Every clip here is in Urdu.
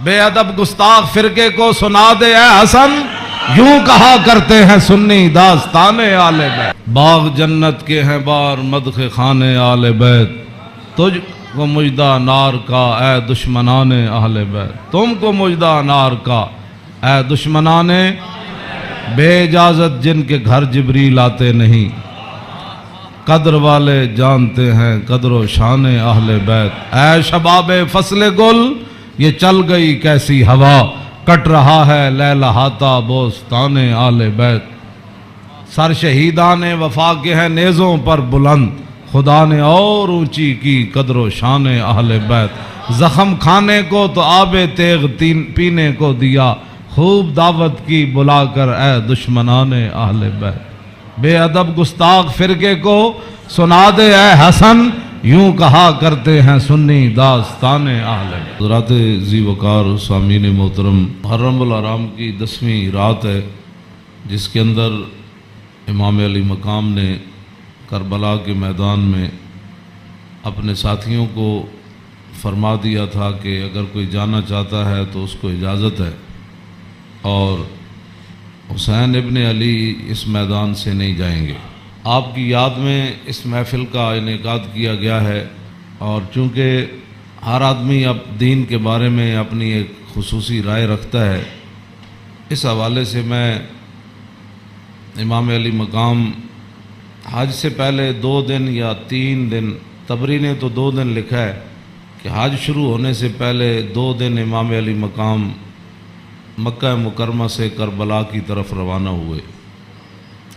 بے ادب گستاخ فرقے کو سنا دے اے حسن، یوں کہا کرتے ہیں سنی داستان آل بیت۔ باغ جنت کے ہیں بار مدح خان آل بیت، تجھ کو مجدہ نار کا اے دشمنان اہل بیت، تم کو مجدہ نار کا اے دشمنان بے اجازت جن کے گھر جبریل آتے نہیں، قدر والے جانتے ہیں قدر و شان اہل بیت۔ اے شباب فصل گل یہ چل گئی کیسی ہوا، کٹ رہا ہے لہلہاتا بوستان آل بیت۔ سر شہیدان وفا کے ہیں نیزوں پر بلند، خدا نے اور اونچی کی قدر و شان اہل بیت۔ زخم کھانے کو تو آب تیغ پینے کو دیا، خوب دعوت کی بلا کر اے دشمنان اہل بیت۔ بے ادب گستاخ فرقے کو سنا دے اے حسن، یوں کہا کرتے ہیں سنی داستان اہل بیت۔ حضرات ذی وقار سامعین محترم، محرم الحرام کی 10ویں رات ہے، جس کے اندر امام علی مقام نے کربلا کے میدان میں اپنے ساتھیوں کو فرما دیا تھا کہ اگر کوئی جانا چاہتا ہے تو اس کو اجازت ہے، اور حسین ابن علی اس میدان سے نہیں جائیں گے۔ آپ کی یاد میں اس محفل کا انعقاد کیا گیا ہے، اور چونکہ ہر آدمی اب دین کے بارے میں اپنی ایک خصوصی رائے رکھتا ہے، اس حوالے سے میں امام علی مقام حج سے پہلے 2 دن یا 3 دن، طبری نے تو 2 دن لکھا ہے کہ حج شروع ہونے سے پہلے 2 دن امام علی مقام مکہ مکرمہ سے کربلا کی طرف روانہ ہوئے۔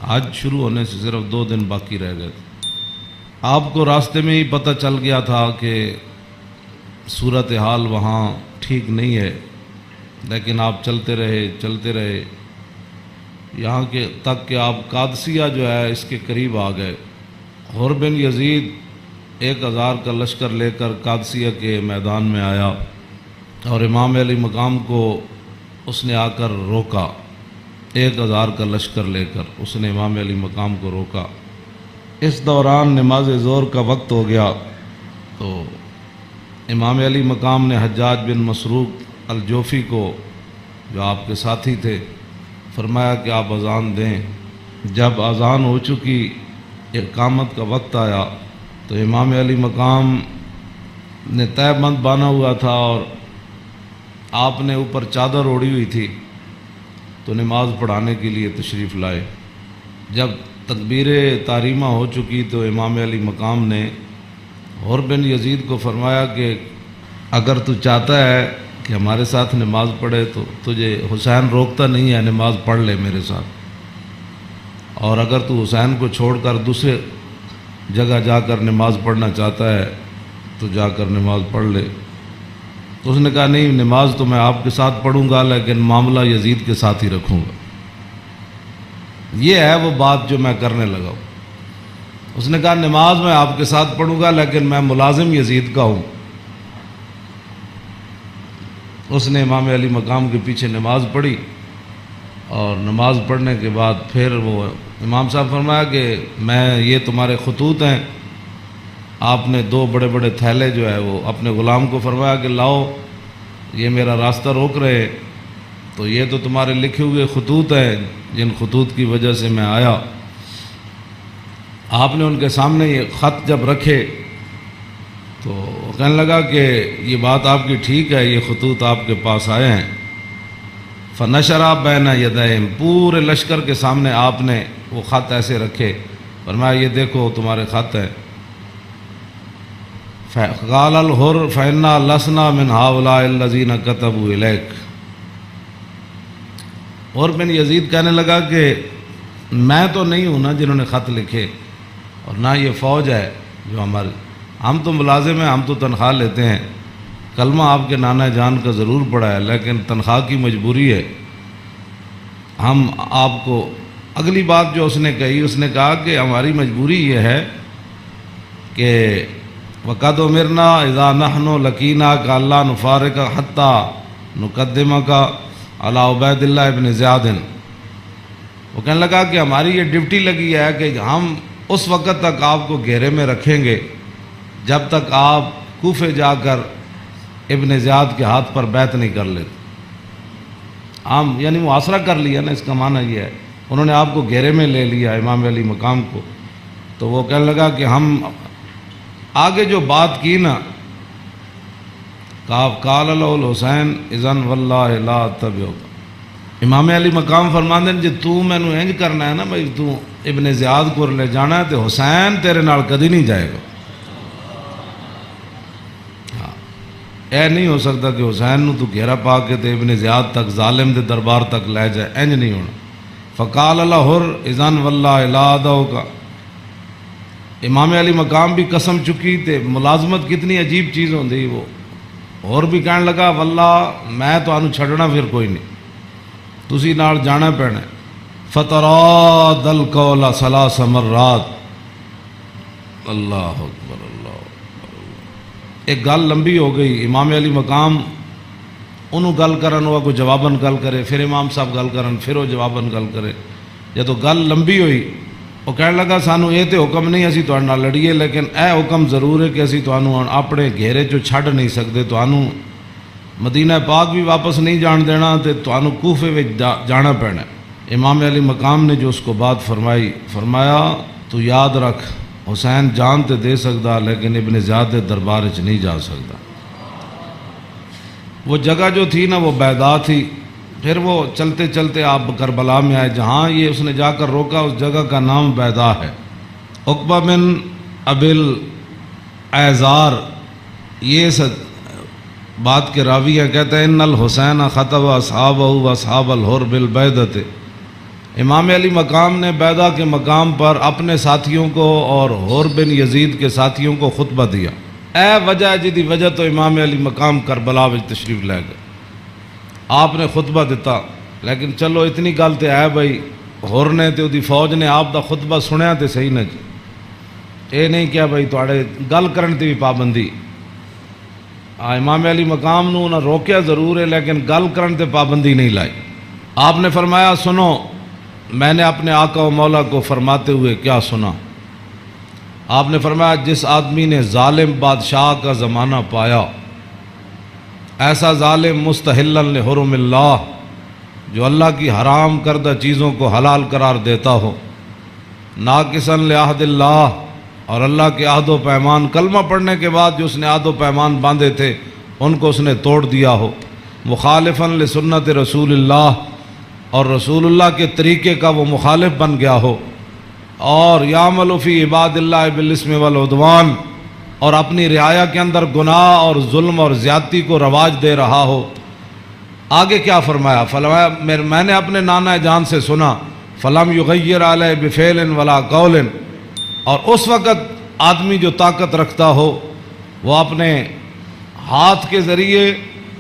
حج شروع ہونے سے صرف 2 دن باقی رہ گئے تھے۔ آپ کو راستے میں ہی پتہ چل گیا تھا کہ صورتحال وہاں ٹھیک نہیں ہے، لیکن آپ چلتے رہے یہاں کے تک کہ آپ قادسیہ جو ہے اس کے قریب آ گئے۔ حر بن یزید 1000 کا لشکر لے کر قادسیہ کے میدان میں آیا، اور امام علی مقام کو اس نے آ کر روکا۔ 1000 کا لشکر لے کر اس نے امام علی مقام کو روکا۔ اس دوران نماز ظہر کا وقت ہو گیا، تو امام علی مقام نے حجاج بن مسروق الجوفی کو، جو آپ کے ساتھی تھے، فرمایا کہ آپ اذان دیں۔ جب اذان ہو چکی، اقامت کا وقت آیا، تو امام علی مقام نے تہہ بند باندھا ہوا تھا اور آپ نے اوپر چادر اوڑھی ہوئی تھی، تو نماز پڑھانے کے لیے تشریف لائے۔ جب تکبیر تحریمہ ہو چکی تو امام علی مقام نے حر بن یزید کو فرمایا کہ اگر تو چاہتا ہے کہ ہمارے ساتھ نماز پڑھے تو تجھے حسین روکتا نہیں ہے، نماز پڑھ لے میرے ساتھ، اور اگر تو حسین کو چھوڑ کر دوسرے جگہ جا کر نماز پڑھنا چاہتا ہے تو جا کر نماز پڑھ لے۔ تو اس نے کہا نہیں، نماز تو میں آپ کے ساتھ پڑھوں گا، لیکن معاملہ یزید کے ساتھ ہی رکھوں گا۔ یہ ہے وہ بات جو میں کرنے لگا ہوں۔ اس نے کہا نماز میں آپ کے ساتھ پڑھوں گا، لیکن میں ملازم یزید کا ہوں۔ اس نے امام علی مقام کے پیچھے نماز پڑھی، اور نماز پڑھنے کے بعد پھر وہ امام صاحب فرمایا کہ یہ تمہارے خطوط ہیں۔ آپ نے 2 بڑے بڑے تھیلے جو ہے وہ اپنے غلام کو فرمایا کہ لاؤ، یہ میرا راستہ روک رہے، تو یہ تو تمہارے لکھے ہوئے خطوط ہیں جن خطوط کی وجہ سے میں آیا۔ آپ نے ان کے سامنے یہ خط جب رکھے تو کہنے لگا کہ یہ بات آپ کی ٹھیک ہے، یہ خطوط آپ کے پاس آئے ہیں۔ فنشرا بین یدیہم، پورے لشکر کے سامنے آپ نے وہ خط ایسے رکھے، فرمایا یہ دیکھو تمہارے خط ہیں۔ قال الحر فإنا لسنا من هؤلاء الذين كتبوا إليك۔ اور بن یزید کہنے لگا کہ میں تو نہیں ہوں نا جنہوں نے خط لکھے، اور نہ یہ فوج ہے جو ہم تو ملازم ہیں، ہم تو تنخواہ لیتے ہیں، کلمہ آپ کے نانا جان کا ضرور پڑا ہے، لیکن تنخواہ کی مجبوری ہے۔ ہم آپ کو اگلی بات جو اس نے کہی، اس نے کہا کہ ہماری مجبوری یہ ہے کہ وَقَدْ أُمِرْنَا إِذَا نَحْنُ لَقِينَاكَ أَلَّا نُفَارِقَكَ حَتَّى نُقَدِّمَكَ عَلَىٰ عُبَيْدِ اللَّهِ بْنِ زِيَادٍ۔ وہ کہنے لگا کہ ہماری یہ ڈیوٹی لگی ہے کہ ہم اس وقت تک آپ کو گھیرے میں رکھیں گے جب تک آپ کوفے جا کر ابن زیاد کے ہاتھ پر بیعت نہیں کر لیتے. عام یعنی محاصرہ کر لیا نا، اس کا معنی یہ ہے انہوں نے آپ کو گھیرے میں لے لیا امام علی مقام کو. تو وہ کہنے لگا کہ ہم آگے جو بات کی نا، قال له الحسین اذن واللہ لا اتبعک. امام علی مقام فرماندے جی تو مینوں انج کرنا ہے نا بھائی، تو ابن زیاد کو لے جانا ہے تو حسین تیرے نال کدی نہیں جائے گا. اے نہیں ہو سکتا کہ حسین نو تو گھیرا پا کے تے ابن زیاد تک ظالم دے دربار تک لے جائے، انج نہیں ہونا. فقال له اذن واللہ لا ادعوک. امام علی مقام بھی قسم چکی تے ملازمت کتنی عجیب چیز ہوندی. وہ اور بھی کہنے لگا واللہ میں تانوں چھڈنا پھر کوئی نہیں، تسی نال جانا پینا. فتراد القول ثلاث مرات. اللہ اکبر اللہ اکبر. ایک گل لمبی ہو گئی. امام علی مقام انہوں گل کرن ہوا کوئی جواباً گل کرے، پھر امام صاحب گل کرن پھر وہ جواباً گل کرے. جدو گل لمبی ہوئی وہ کہنے لگا سانو یہ تو حکم نہیں اسی تواڈے نال لڑیے، لیکن اے حکم ضرور ہے کہ اسی تانوں اپنے گھیرے چوں چھڈ نہیں سکتے، تانوں مدینہ پاک بھی واپس نہیں جان دینا تے تانوں کوفے وچ جانا پینا. امام علی مقام نے جو اس کو بات فرمائی، فرمایا تو یاد رکھ حسین جان تے دے سکتا لیکن ابن زیاد دے دربار وچ نہیں جا سکتا. وہ جگہ جو تھی نا وہ بیضا تھی. پھر وہ چلتے چلتے آپ کربلا میں آئے، جہاں یہ اس نے جا کر روکا اس جگہ کا نام بیضا ہے. عقبہ بن ابل ایزار یہ بات کے راوی ہے، کہتے ہیں ان الحسین خطب اصحابہ و اصحاب الحر بالبیضۃ. امام علی مقام نے بیضا کے مقام پر اپنے ساتھیوں کو اور حر بن یزید کے ساتھیوں کو خطبہ دیا. اے وجہ جدی وجہ تو امام علی مقام کربلا وچ تشریف لے گئے. آپ نے خطبہ دیتا، لیکن چلو اتنی گل تے ہے بھائی حر نے تے دی فوج نے آپ دا خطبہ سنیا تے صحیح نہ جی. اے نہیں کیا بھائی تواڈے گل کرن تے بھی پابندی. امام علی مقام نو نہ روکیا ضرور ہے لیکن گل کرن تے پابندی نہیں لائی. آپ نے فرمایا سنو میں نے اپنے آقا و مولا کو فرماتے ہوئے کیا سنا. آپ نے فرمایا جس آدمی نے ظالم بادشاہ کا زمانہ پایا، ایسا ظالم مستحلا لحرم اللہ جو اللہ کی حرام کردہ چیزوں کو حلال قرار دیتا ہو، ناقصا لعہد اللہ اور اللہ کے عہد و پیمان، کلمہ پڑھنے کے بعد جو اس نے عہد و پیمان باندھے تھے ان کو اس نے توڑ دیا ہو، مخالفا لسنت رسول اللہ اور رسول اللہ کے طریقے کا وہ مخالف بن گیا ہو، اور یعمل فی عباد اللہ بالاسم والعدوان اور اپنی رعایا کے اندر گناہ اور ظلم اور زیادتی کو رواج دے رہا ہو. آگے کیا فرمایا؟ فرمایا میں نے اپنے نانا جان سے سنا فلم یغیر علیہ بفعل ولا قول. اور اس وقت آدمی جو طاقت رکھتا ہو وہ اپنے ہاتھ کے ذریعے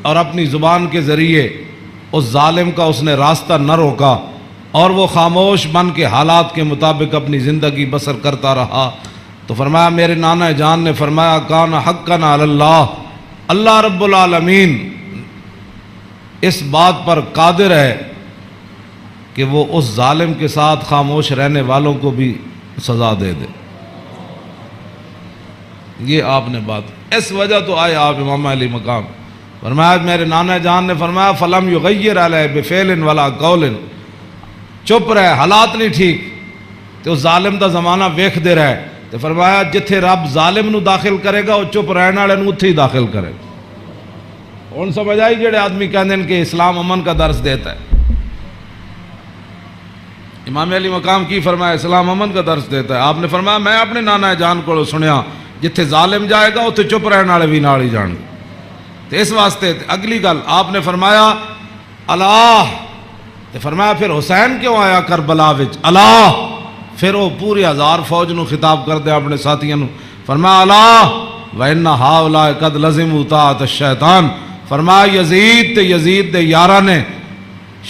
اور اپنی زبان کے ذریعے اس ظالم کا اس نے راستہ نہ روکا اور وہ خاموش بن کے حالات کے مطابق اپنی زندگی بسر کرتا رہا. تو فرمایا میرے نانا جان نے فرمایا کان حقا علی اللہ، اللہ رب العالمین اس بات پر قادر ہے کہ وہ اس ظالم کے ساتھ خاموش رہنے والوں کو بھی سزا دے دے. یہ آپ نے بات اس وجہ تو آئے آپ امام علی مقام. فرمایا میرے نانا جان نے فرمایا فلم یغیر علیہ بفعل ولا قول، چپ رہے حالات نہیں ٹھیک تو ظالم دا زمانہ ویکھ دے رہے. تو فرمایا جتھے رب ظالم نو داخل کرے گا وہ چپ رہنے والے نو اتھے ہی داخل کرے گا. ہن سمجھ آئی جڑے آدمی کہندے ہیں کہ اسلام امن کا درس دیتا ہے. امام علی مقام کی فرمایا اسلام امن کا درس دیتا ہے. آپ نے فرمایا میں اپنے نانا جان کو سنیا جتھے ظالم جائے گا اتھے چپ رہنے والے بھی نال ہی جان گے. تو اس واسطے اگلی گل آپ نے فرمایا اللہ. تو فرمایا پھر حسین کیوں آیا کربلا وچ؟ اللہ. پھر وہ پوری 1000 فوج نو خطاب کر دیا اپنے ساتھیوں نو. فرمایا اللہ وَإِنَّ هَؤُلَاءِ قَدْ لَزِمُوا طَاعَةَ الشَّيْطَانِ. فرمایا یزید دے یاراں نے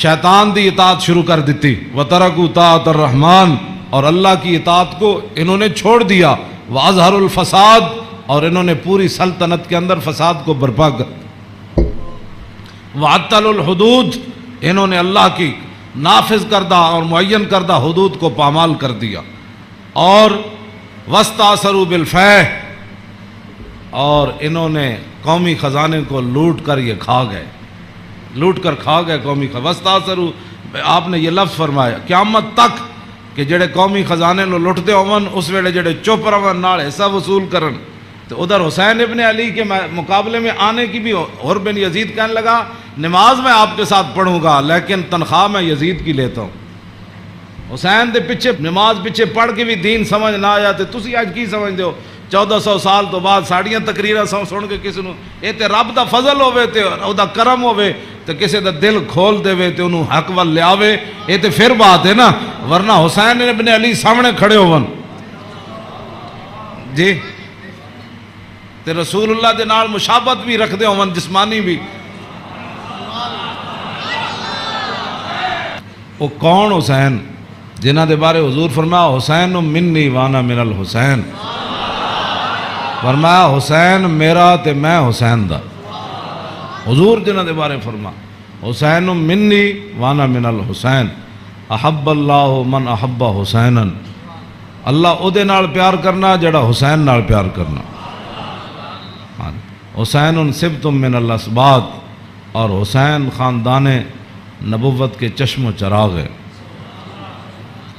شیطان دی اطاعت شروع کر دیتی. وَتَرَكُوا طَاعَةَ الرَّحْمَانِ اور اللہ کی اطاعت کو انہوں نے چھوڑ دیا. وَأَظْهَرُوا الْفَسَادِ اور انہوں نے پوری سلطنت کے اندر فساد کو برپا کر. وَعَطَّلُوا الْحُدُودِ انہوں نے اللہ کی نافذ کردہ اور معین کردہ حدود کو پامال کر دیا. اور وَاسْتَأْثَرُوا بِالْفَیْحِ اور انہوں نے قومی خزانے کو لوٹ کر یہ کھا گئے، لوٹ کر کھا گئے قومی وستاثروا، آپ نے یہ لفظ فرمایا قیامت تک کہ جڑے قومی خزانے نو لٹتے ہون اس ویلے جڑے چپ رہن نال حصہ وصول کرن۔ تو ادھر حسین ابن علی کے مقابلے میں آنے کی بھی عمر بن یزید کہنے لگا نماز میں آپ کے ساتھ پڑھوں گا لیکن تنخواہ میں یزید کی لیتا ہوں۔ حسین دے پیچھے نماز پیچھے پڑھ کے بھی دین سمجھ نہ آیا تے تسی اج کی سمجھدے ہو 1400 سال تو بعد ساڑیاں تقریراں سن کے کسی نو اے تے رب دا فضل ہوے تے او دا کرم ہوے تے کسی دا دل کھول دے تے انہوں حق ول لیاوے، اے تے پھر بات ہے نا، ورنہ حسین ابن علی سامنے کھڑے ہون جی تے رسول اللہ دے نال مشابہت بھی رکھ دے ہون جسمانی بھی۔ وہ کون حسین جنہ دے بارے حضور فرمایا حسین منی وانا من الحسین، فرمایا حسین میرا تے میں حسین دا، حضور جنہ دے بارے فرما حسین منی وانا من الحسین، احب اللہ من احب حسینا، اللہ او دے نال پیار کرنا جڑا حسین نال پیار کرنا۔ حسین سبت من الاسباط، اور حسین خاندان نبوت کے چشم و چراغ ہے۔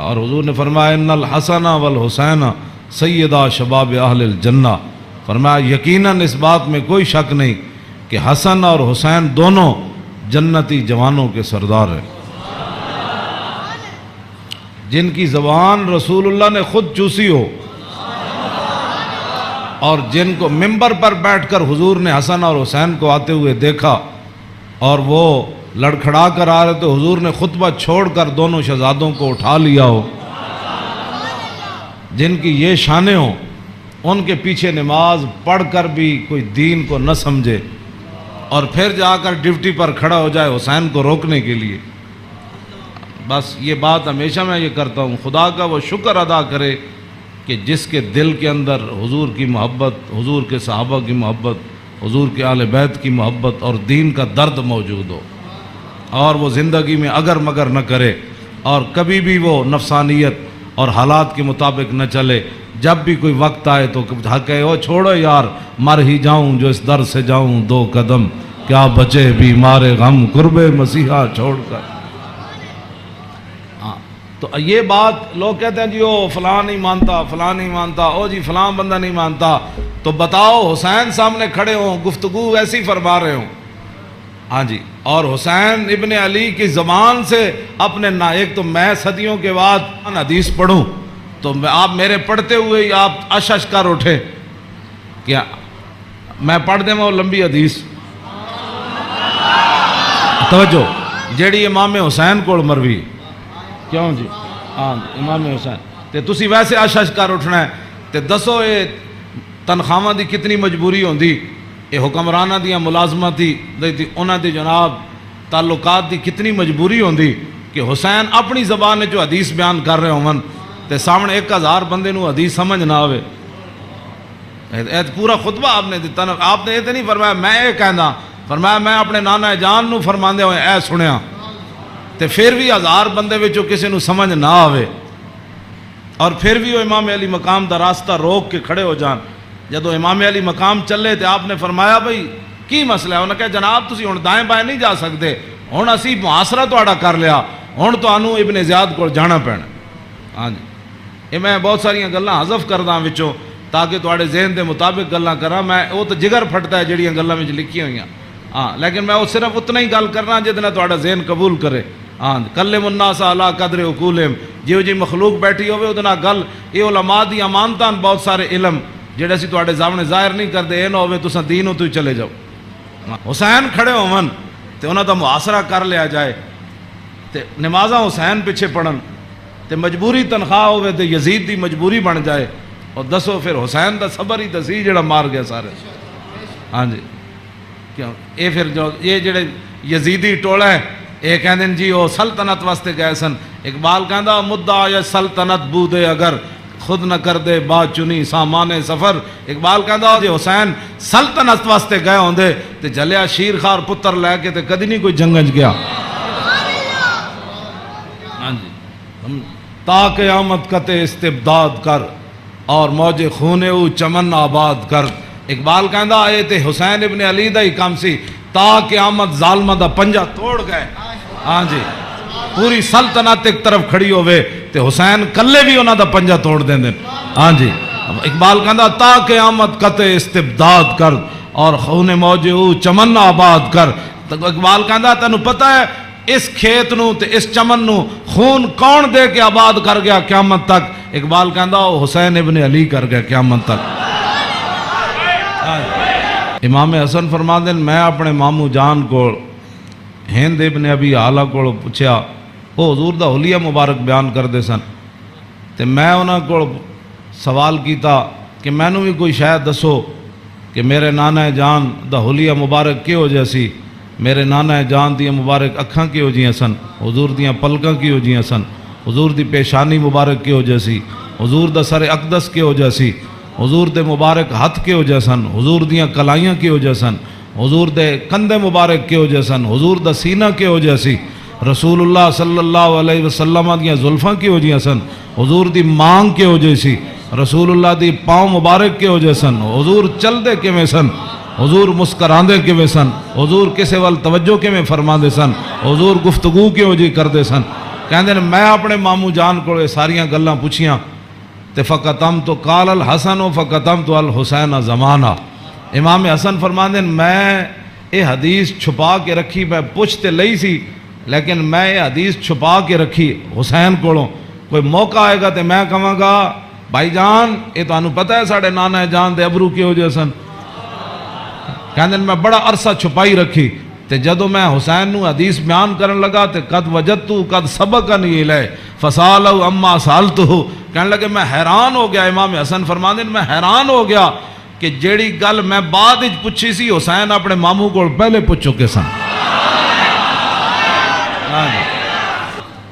اور حضور نے فرمایا ان الحسن والحسین سیدہ شباب اہل الجنہ، فرمایا یقیناً اس بات میں کوئی شک نہیں کہ حسن اور حسین دونوں جنتی جوانوں کے سردار ہیں، جن کی زبان رسول اللہ نے خود چوسی ہو، اور جن کو ممبر پر بیٹھ کر حضور نے حسن اور حسین کو آتے ہوئے دیکھا اور وہ لڑکھڑا کر آ رہے تو حضور نے خطبہ چھوڑ کر دونوں شہزادوں کو اٹھا لیا ہو، جن کی یہ شانیں ہوں، ان کے پیچھے نماز پڑھ کر بھی کوئی دین کو نہ سمجھے اور پھر جا کر ڈیوٹی پر کھڑا ہو جائے حسین کو روکنے کے لیے۔ بس یہ بات ہمیشہ میں یہ کرتا ہوں، خدا کا وہ شکر ادا کرے کہ جس کے دل کے اندر حضور کی محبت، حضور کے صحابہ کی محبت، حضور کے اہل بیت کی محبت اور دین کا درد موجود ہو، اور وہ زندگی میں اگر مگر نہ کرے اور کبھی بھی وہ نفسانیت اور حالات کے مطابق نہ چلے، جب بھی کوئی وقت آئے تو کہے او چھوڑو یار مر ہی جاؤں جو اس در سے جاؤں دو قدم، کیا بچے بیمار غم قرب مسیحا چھوڑ کر۔ تو یہ بات لوگ کہتے ہیں جی او فلاں نہیں مانتا، فلاں نہیں مانتا، او جی فلاں بندہ نہیں مانتا، تو بتاؤ حسین سامنے کھڑے ہوں گفتگو ایسی فرما رہے ہوں، ہاں جی، اور حسین ابن علی کی زبان سے اپنے ایک تو میں صدیوں کے بعد حدیث پڑھوں تو آپ میرے پڑھتے ہوئے ہی آپ اشش کر اٹھے، کیا میں پڑھ دیں وہ لمبی حدیث، توجہ جیڑی امام حسین کو مروی، کیوں جی ہاں امام حسین تے تسی ویسے اشش کر اٹھنا ہے تے دسو یہ تنخواہ دی کتنی مجبوری ہوندی، یہ حکمرانہ دیا ملازمت تھی انہاں دی جناب تعلقات دی کتنی مجبوری ہوندی کہ حسین اپنی زبان جو حدیث بیان کر رہے ہوں تے سامنے 1000 بندے نو حدیث سمجھ نہ آوے، پورا خطبہ آپ نے دیتا نا، آپ نے یہ تو نہیں فرمایا میں یہ کہنا، فرمایا میں اپنے نانا جان نو فرماندے ہوئے اے سنیا، تے پھر بھی 1000 بندے وچوں کسی نو سمجھ نہ آوے اور پھر بھی وہ امام علی مقام دا راستہ روک کے کھڑے ہو جان۔ جدو امام علی مقام چلے تے آپ نے فرمایا بھئی کی مسئلہ ہے؟ انہوں نے کہا جناب تسی ہن دائیں بائیں نہیں جا سکتے، ہن اسی محاصرہ تہاڈا کر لیا، ہن تانوں ابن زیاد کو جانا پینا۔ ہاں جی یہ میں بہت ساری گلاں حذف کردا وچوں تاکہ تہاڈے ذہن دے مطابق گلاں کراں، میں وہ تو جگر پھٹتا ہے جڑیاں گلاں وچ لکھی ہوئیاں، ہاں لیکن میں وہ صرف اتنا ہی گل کرنا جتنا تہاڈا ذہن قبول کرے۔ ہاں کلم الناس علی قدر عقولہم، جیو جی مخلوق بیٹھی ہوئے وہ نال گل، یہ علماء دی امانتاں بہت سارے علم جڑے اسی تہاڈے سامنے ظاہر نہیں کرتے، اے نہ ہوے تساں دینوں تو ہی چلے جاؤ۔ حسین کھڑے ہون تے انہاں دا محاصرہ کر لیا جائے تے نمازاں حسین پیچھے پڑھن تے مجبوری تنخواہ ہوے تے یزید دی مجبوری بن جائے، اور دسو پھر حسین دا صبر ہی دسی جڑا مار گیا سارے۔ ہاں جی کیوں اے پھر جو یہ جڑے یزیدی ٹولا ہے یہ کہندے جی وہ سلطنت واسطے گئے سن، اقبال کہندا مدعا یا سلطنت بودے اگر خود نہ کر دے با چنی سامان سفر، اقبال کہندا جی حسین سلطنت واسطے گئے ہوندے تے جلیا شیر خار پتر لے کے تے کدی نہیں کوئی جنگج گیا۔ ہاں جی تا قیامت قطع استبداد کر اور موج خون او چمن آباد کر، اقبال کہندا اے تے حسین ابن علی دا ہی کام سی تا قیامت ظالمہ دا پنجا توڑ گئے. ہاں جی پوری سلطنت ایک طرف کھڑی ہوئے تے حسین کلے بھی انہاں دا پنجا توڑ دیں دیں. ہاں جی اقبال کہندا تا قیامت قطع استبداد کر اور خون موج او چمن آباد کر. اقبال کہندا تینوں پتہ ہے اس کھیت نو تے اس چمن نو خون کون دے کے آباد کر گیا قیامت تک؟ اقبال کہندا وہ حسین ابن علی کر گیا قیامت تک. امام حسن فرماندے میں اپنے مامو جان کو ہند ابن ابی آلہ کو پوچھیا، وہ حضور دا حلیہ مبارک بیان کردے سن تے میں انہاں کو سوال کیتا کہ مینوں بھی کوئی شاید دسو کہ میرے نانا جان دا حلیہ مبارک کیہو جہا سی، میرے نانا جان دیاں مبارک اکھاں کیہو جیاں سن، حضور دیاں پلکاں کیہو جیاں سن، حضور دی پیشانی مبارک کیہو جہا سی، حضور دا سر اقدس کیہو جہا سی، حضور دے مبارک ہتھ کیہو جہا سن، حضور دیاں کلائیاں کیہو جہا سن، حضور دے کندھے مبارک کیہو جہا سن، حضور دا سینہ کیہو جہا سی، رسول اللہ صلی اللہ علیہ وسلم دیاں زلفاں کیہو جیاں سن، حضور دی مانگ کیہو جہی سی، رسول اللہ دی پاؤں مبارک کیہو جہے سن، حضور چل دے کیویں سن، حضور مسکراندے کیویں سن، حضور کسے وال توجہ کیویں فرماندے سن، حضور گفتگو کیہو جی کردے سن. کہندے نے میں اپنے مامو جان کو ساریاں گلاں پوچھیاں تے فقطم تو قال الحسن فقطم تو الحسین زمانہ. امام حسن فرماندے میں یہ حدیث چھپا کے رکھی، میں پوچھ تے لئی سی لیکن میں یہ حدیث چھپا کے رکھی حسین کولوں. کوئی موقع آئے گا تے میں کہاں گا بھائی جان یہ تانوں پتہ ہے ساڑھے نانا جان دے ابرو کیہو جہے سن. کہندے میں بڑا عرصہ چھپائی رکھی تے جدو میں حسین نو حدیث بیان کرن لگا تے قد وجدتو قد سبقنی الیہ فسالو اما سالتو. کہنے لگے میں حیران ہو گیا. امام حسن فرماندے میں حیران ہو گیا کہ جیڑی گل میں بعد وچ پوچھی سی حسین اپنے ماموں کو پہلے پوچھ چکے سن.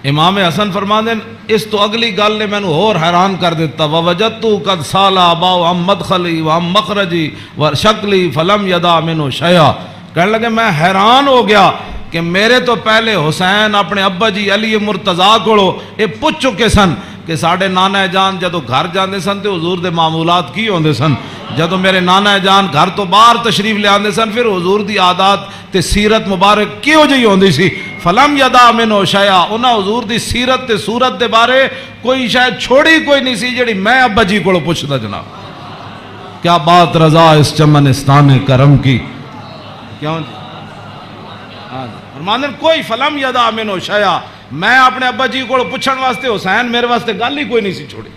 امام حسن فرماندے اس تو اگلی گل نے میں اور حیران کر دیتا. ووجدتو قد سالا باو ام مدخلی و ام مخرجی و شکلی فلم یدا منو شیعہ. کہنے لگے میں حیران ہو گیا کہ میرے تو پہلے حسین اپنے ابا جی علی مرتضیٰ کو یہ پوچھ چکے سن کہ ساڑھے نانا جان جدو گھر جاندے سن تے حضور دے معمولات کی ہوندے سن. جدو میرے نانا جان گھر تو باہر تشریف لے آندے سن پھر حضور دی عادات تے سیرت مبارک کیوں جی ہوندی سی. فلم یدا منو شیعہ انہاں حضور دی سیرت تے صورت دے بارے کوئی شاید چھوڑی کوئی نہیں سی جڑی میں ابا جی کو پوچھدا. جناب کیا بات رضا اس چمنستان کرم کی. کیوں جی فرماندن کوئی فلم یدا منو شیعہ میں اپنے ابا جی کو پوچھن واسطے حسین میرے واسطے گل ہی کوئی نہیں سی چھوڑی.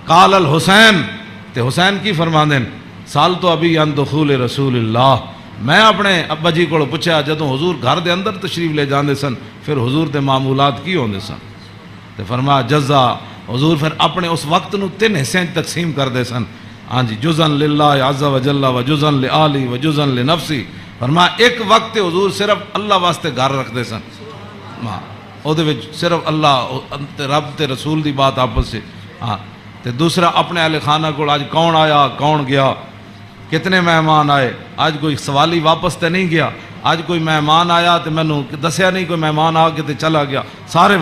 قال الحسین تے حسین کی فرماندن سال تو ابھی ان دخول رسول اللہ میں اپنے ابا جی کو پوچھا جدوں حضور گھر دے اندر تشریف لے جاندے سن پھر حضور دے معمولات کی ہوندے سن. تے فرمایا جزا حضور پھر اپنے اس وقت نو 3 حصے تقسیم کر دے سن. ہاں جی جزن للہ عز و جل و جزن لآلی و جزن لنفسی. فرمایا ایک وقت حضور صرف اللہ واسطے گھر رکھ دے سن. او دے وچ صرف اللہ رب تے رسول دی بات آپس سے. ہاں تے دوسرا اپنے اہل خانہ کو آج کون آیا کون گیا کتنے مہمان آئے. آج کوئی سوالی واپس تے نہیں گیا. آج کوئی مہمان آیا تے میں نو دسیا نہیں کوئی مہمان آ کے تے چلا گیا سارے.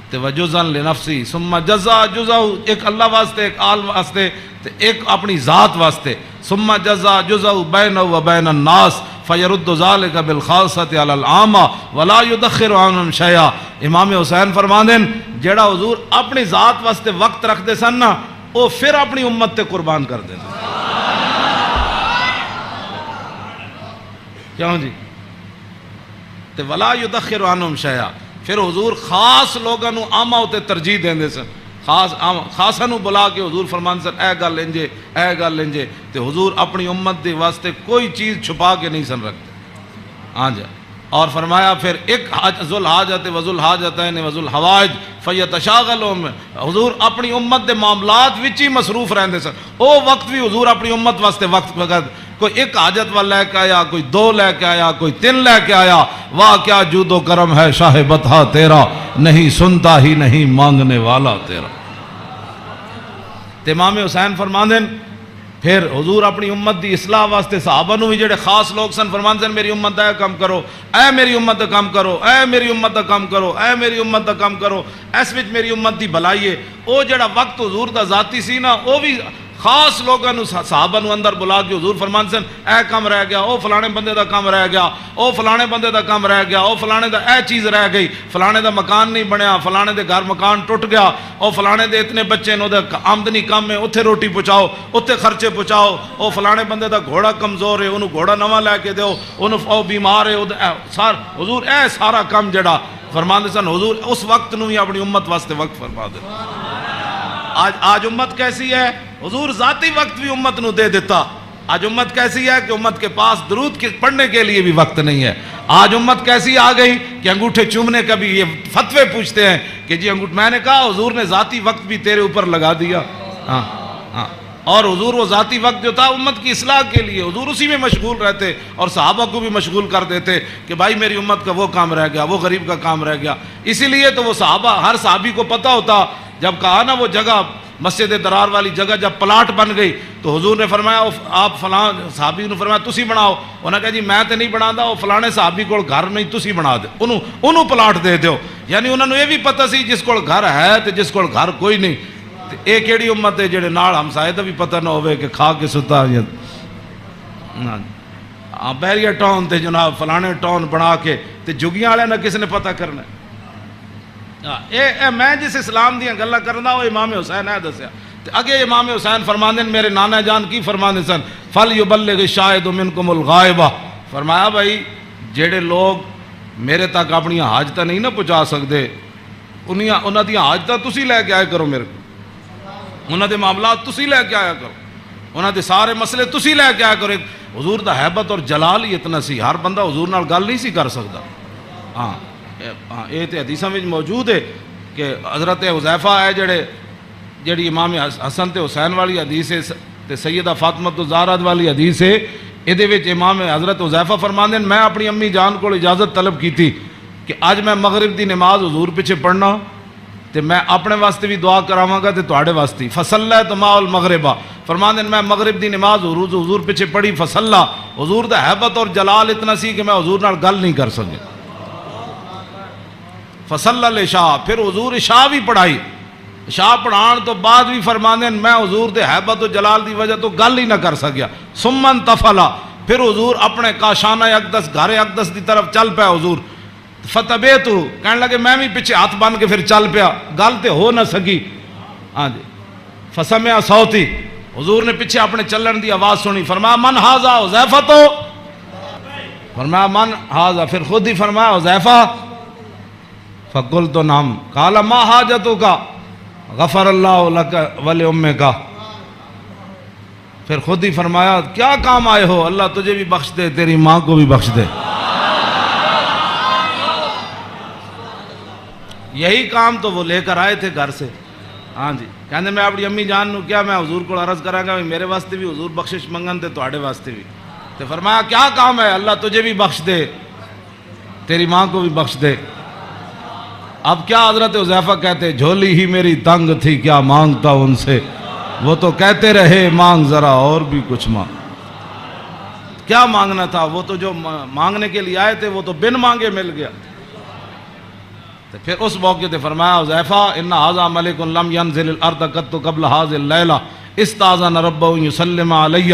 تے وجزن لنفسی ثم جزا جزا ایک اللہ واسطے ایک آل واسطے تے ایک اپنی ذات واسطے. ثم جزا جزا بینہ و بین الناس فیرد ذالک بالخاصۃ علی العامہ ولا یدخر عنہم شیئا. امام حسین فرماندن جیڑا حضور اپنی ذات واسطے وقت رکھ دے سن نا وہ پھر اپنی امت تے قربان کر دے. کیوں جی تے ولا یدخر عنہم شیئا پھر حضور خاص لوگاں نو عامہ تے ترجیح دیندے سن. خاصا نو بلا کے حضور فرمان سن اے گل انجے اے گل انجے. تے حضور اپنی امت دے واسطے کوئی چیز چھپا کے نہیں سن رکھتے. ہاں جی اور فرمایا پھر ایک ذل حاجت و ذل حاجتین و ذل حوائج فیتشاغلون. حضور اپنی امت دے معاملات وچ ہی مصروف رہندے سن. او وقت بھی حضور اپنی امت واسطے وقت وقت کوئی ایک حاجت والا لے کے آیا کوئی 2 لے کے آیا کوئی 3 لے کے آیا. واہ کیا جود و کرم ہے شاہ بطحا تیرا نہیں سنتا ہی نہیں مانگنے والا تیرا. امام حسین فرماندن پھر حضور اپنی امت دی اصلاح واسطے صحابہ نو بھی جڑے خاص لوگ سن فرماندن میری امت دا کام کرو اے میری امت دا کام کرو اے میری امت دا کام کرو اے میری امت دا کام کرو. اس وچ میری امت دی بھلائی ہے. او جڑا وقت حضور دا ذاتی سی نا وہ بھی خاص لوگوں صحابہ نو اندر بلا کے حضور فرمان سن اے کم رہ گیا، او فلانے بندے دا کم رہ گیا، او فلانے بندے دا کم رہ گیا، او فلانے دا اے چیز رہ گئی، فلانے دا مکان نہیں بنیا، فلانے دے گھر مکان ٹوٹ گیا، او فلانے دے اتنے بچے نو دا آمدنی کم ہے، اتھے روٹی پہنچاؤ، اتھے خرچے پہنچاؤ، او فلانے بندے دا گھوڑا کمزور ہے، انہوں گھوڑا نواں لے کے دیو، انہوں او بیمار ہے، حضور اے سارا کم جڑا فرمان دے سن حضور اس وقت نو ہی اپنی امت واسطے وقت فرما دے۔ آج امت کیسی ہے؟ حضور ذاتی وقت بھی امت نو دے دیتا۔ آج امت کیسی ہے کہ امت کے پاس درود پڑھنے کے لیے بھی وقت نہیں ہے۔ آج امت کیسی آ گئی کہ انگوٹھے چومنے کا بھی یہ فتوے پوچھتے ہیں کہ جی میں نے کہا حضور نے ذاتی وقت بھی تیرے اوپر لگا دیا۔ اور حضور وہ ذاتی وقت جو تھا امت کی اصلاح کے لیے حضور اسی میں مشغول رہتے اور صحابہ کو بھی مشغول کر دیتے کہ بھائی میری امت کا وہ کام رہ گیا، وہ غریب کا کام رہ گیا۔ اسی لیے تو وہ صحابہ ہر صحابی کو پتہ ہوتا، جب کہا نا وہ جگہ مسجد درار والی جگہ جب پلاٹ بن گئی تو حضور نے فرمایا آپ فلاں صحابی نے فرمایا تسی بناؤ، انہوں نے کہا جی میں تو نہیں بنا، وہ فلانے صحابی کو گھر نہیں تسی بنا دے، انہوں پلاٹ دے دیو۔ یعنی انہوں نے یہ بھی پتہ سی جس کو گھر ہے تو جس کو گھر کوئی نہیں۔ اے کیڑی امت ہے جڑے نال ہمسائے دا بھی پتہ نہ ہوئے کہ کھا کے ستا بحریہ ٹاؤن تے جناب فلانے ٹاؤن بنا کے تے جگیاں والے نہ کس نے پتہ کرنا اے میں جس اسلام دیاں گلاں کرنا وہ امام حسین ہے دسیا تے اگے امام حسین فرماندے میرے نانا جان کی فرماندے سن فلیبلغ الشاہد منکم الغائبہ، فرمایا بھائی جڑے لوگ میرے تک اپنی حاجتاں نہیں نہ پہنچا سکتے انہاں دی حاجتاں تسی لے کے آئے کرو، میرے کو انہاں دے معاملات تسی لے کے آیا کرو، انہاں دے سارے مسئلے تسی لے کے آیا کرو۔ حضور دا حیبت اور جلال ہی اتنا سی، ہر بندہ حضور نال گل نہیں سی کر سکتا۔ ہاں یہ تے حدیثاں وچ موجود ہے کہ حضرت حذیفہ ہے جڑی امام حسن تے حسین والی حدیث ہے تے سیدہ فاطمہ الزہرا والی حدیث ہے، یہ وچ امام حضرت حذیفہ فرماندے میں اپنی امی جان کو اجازت طلب کی تھی کہ اج میں مغرب دی نماز حضور پیچھے پڑھنا تے میں اپنے واسطے بھی دعا کراواں گا تے تواڈے واسطے فصلیت مع المغربہ، فرماندے میں مغرب دی نماز حضور پیچھے پڑھی فصلا، حضور دا حیبت اور جلال اتنا سی کہ میں حضور نال گل نہیں کر سکے۔ فصلی العشاء، پھر حضور عشاء بھی پڑھائی، عشاء پڑھان تو بعد بھی فرماندے میں حضور دے حیبت و جلال دی وجہ تو گل ہی نہ کر سکیا۔ ثم انتفلا، پھر حضور اپنے کاشانہ اقدس گھر اقدس دی طرف چل پیا حضور، فتبیتو کہنے لگے میں بھی پیچھے ہاتھ بن کے پھر چل پیا، گل تے ہو نہ سکی۔ ہاں جی فسمع صوتی، حضور نے پیچھے اپنے چلن دی آواز سنی، فرمایا من ھذا حذیفہ، تو فرمایا من ھذا، پھر خود ہی فرمایا حذیفہ، فقلت نعم، قال ما حاجتک، غفر اللہ لک ولامک، پھر خود ہی فرمایا کیا کام آئے ہو، اللہ تجھے بھی بخش دے تیری ماں کو بھی بخش دے۔ یہی کام تو وہ لے کر آئے تھے گھر سے۔ ہاں جی کہنے میں اپنی امی جان نو کیا میں حضور کو عرض کراں گا میرے واسطے بھی حضور بخشش منگن تے تواڈے واسطے بھی، تو فرمایا کیا کام ہے، اللہ تجھے بھی بخش دے تیری ماں کو بھی بخش دے۔ اب کیا حضرت حذیفہ کہتے جھولی ہی میری تنگ تھی کیا مانگتا ان سے، وہ تو کہتے رہے مانگ ذرا اور بھی کچھ مانگ۔ کیا مانگنا تھا، وہ تو جو مانگنے کے لیے آئے تھے وہ تو بن مانگے مل گیا۔ پھر اس موقع تے فرمایا حذیفہ ان ھذا ملک لم ينزل الارض قط قبل هذه الليله استاذن ربه يسلم علي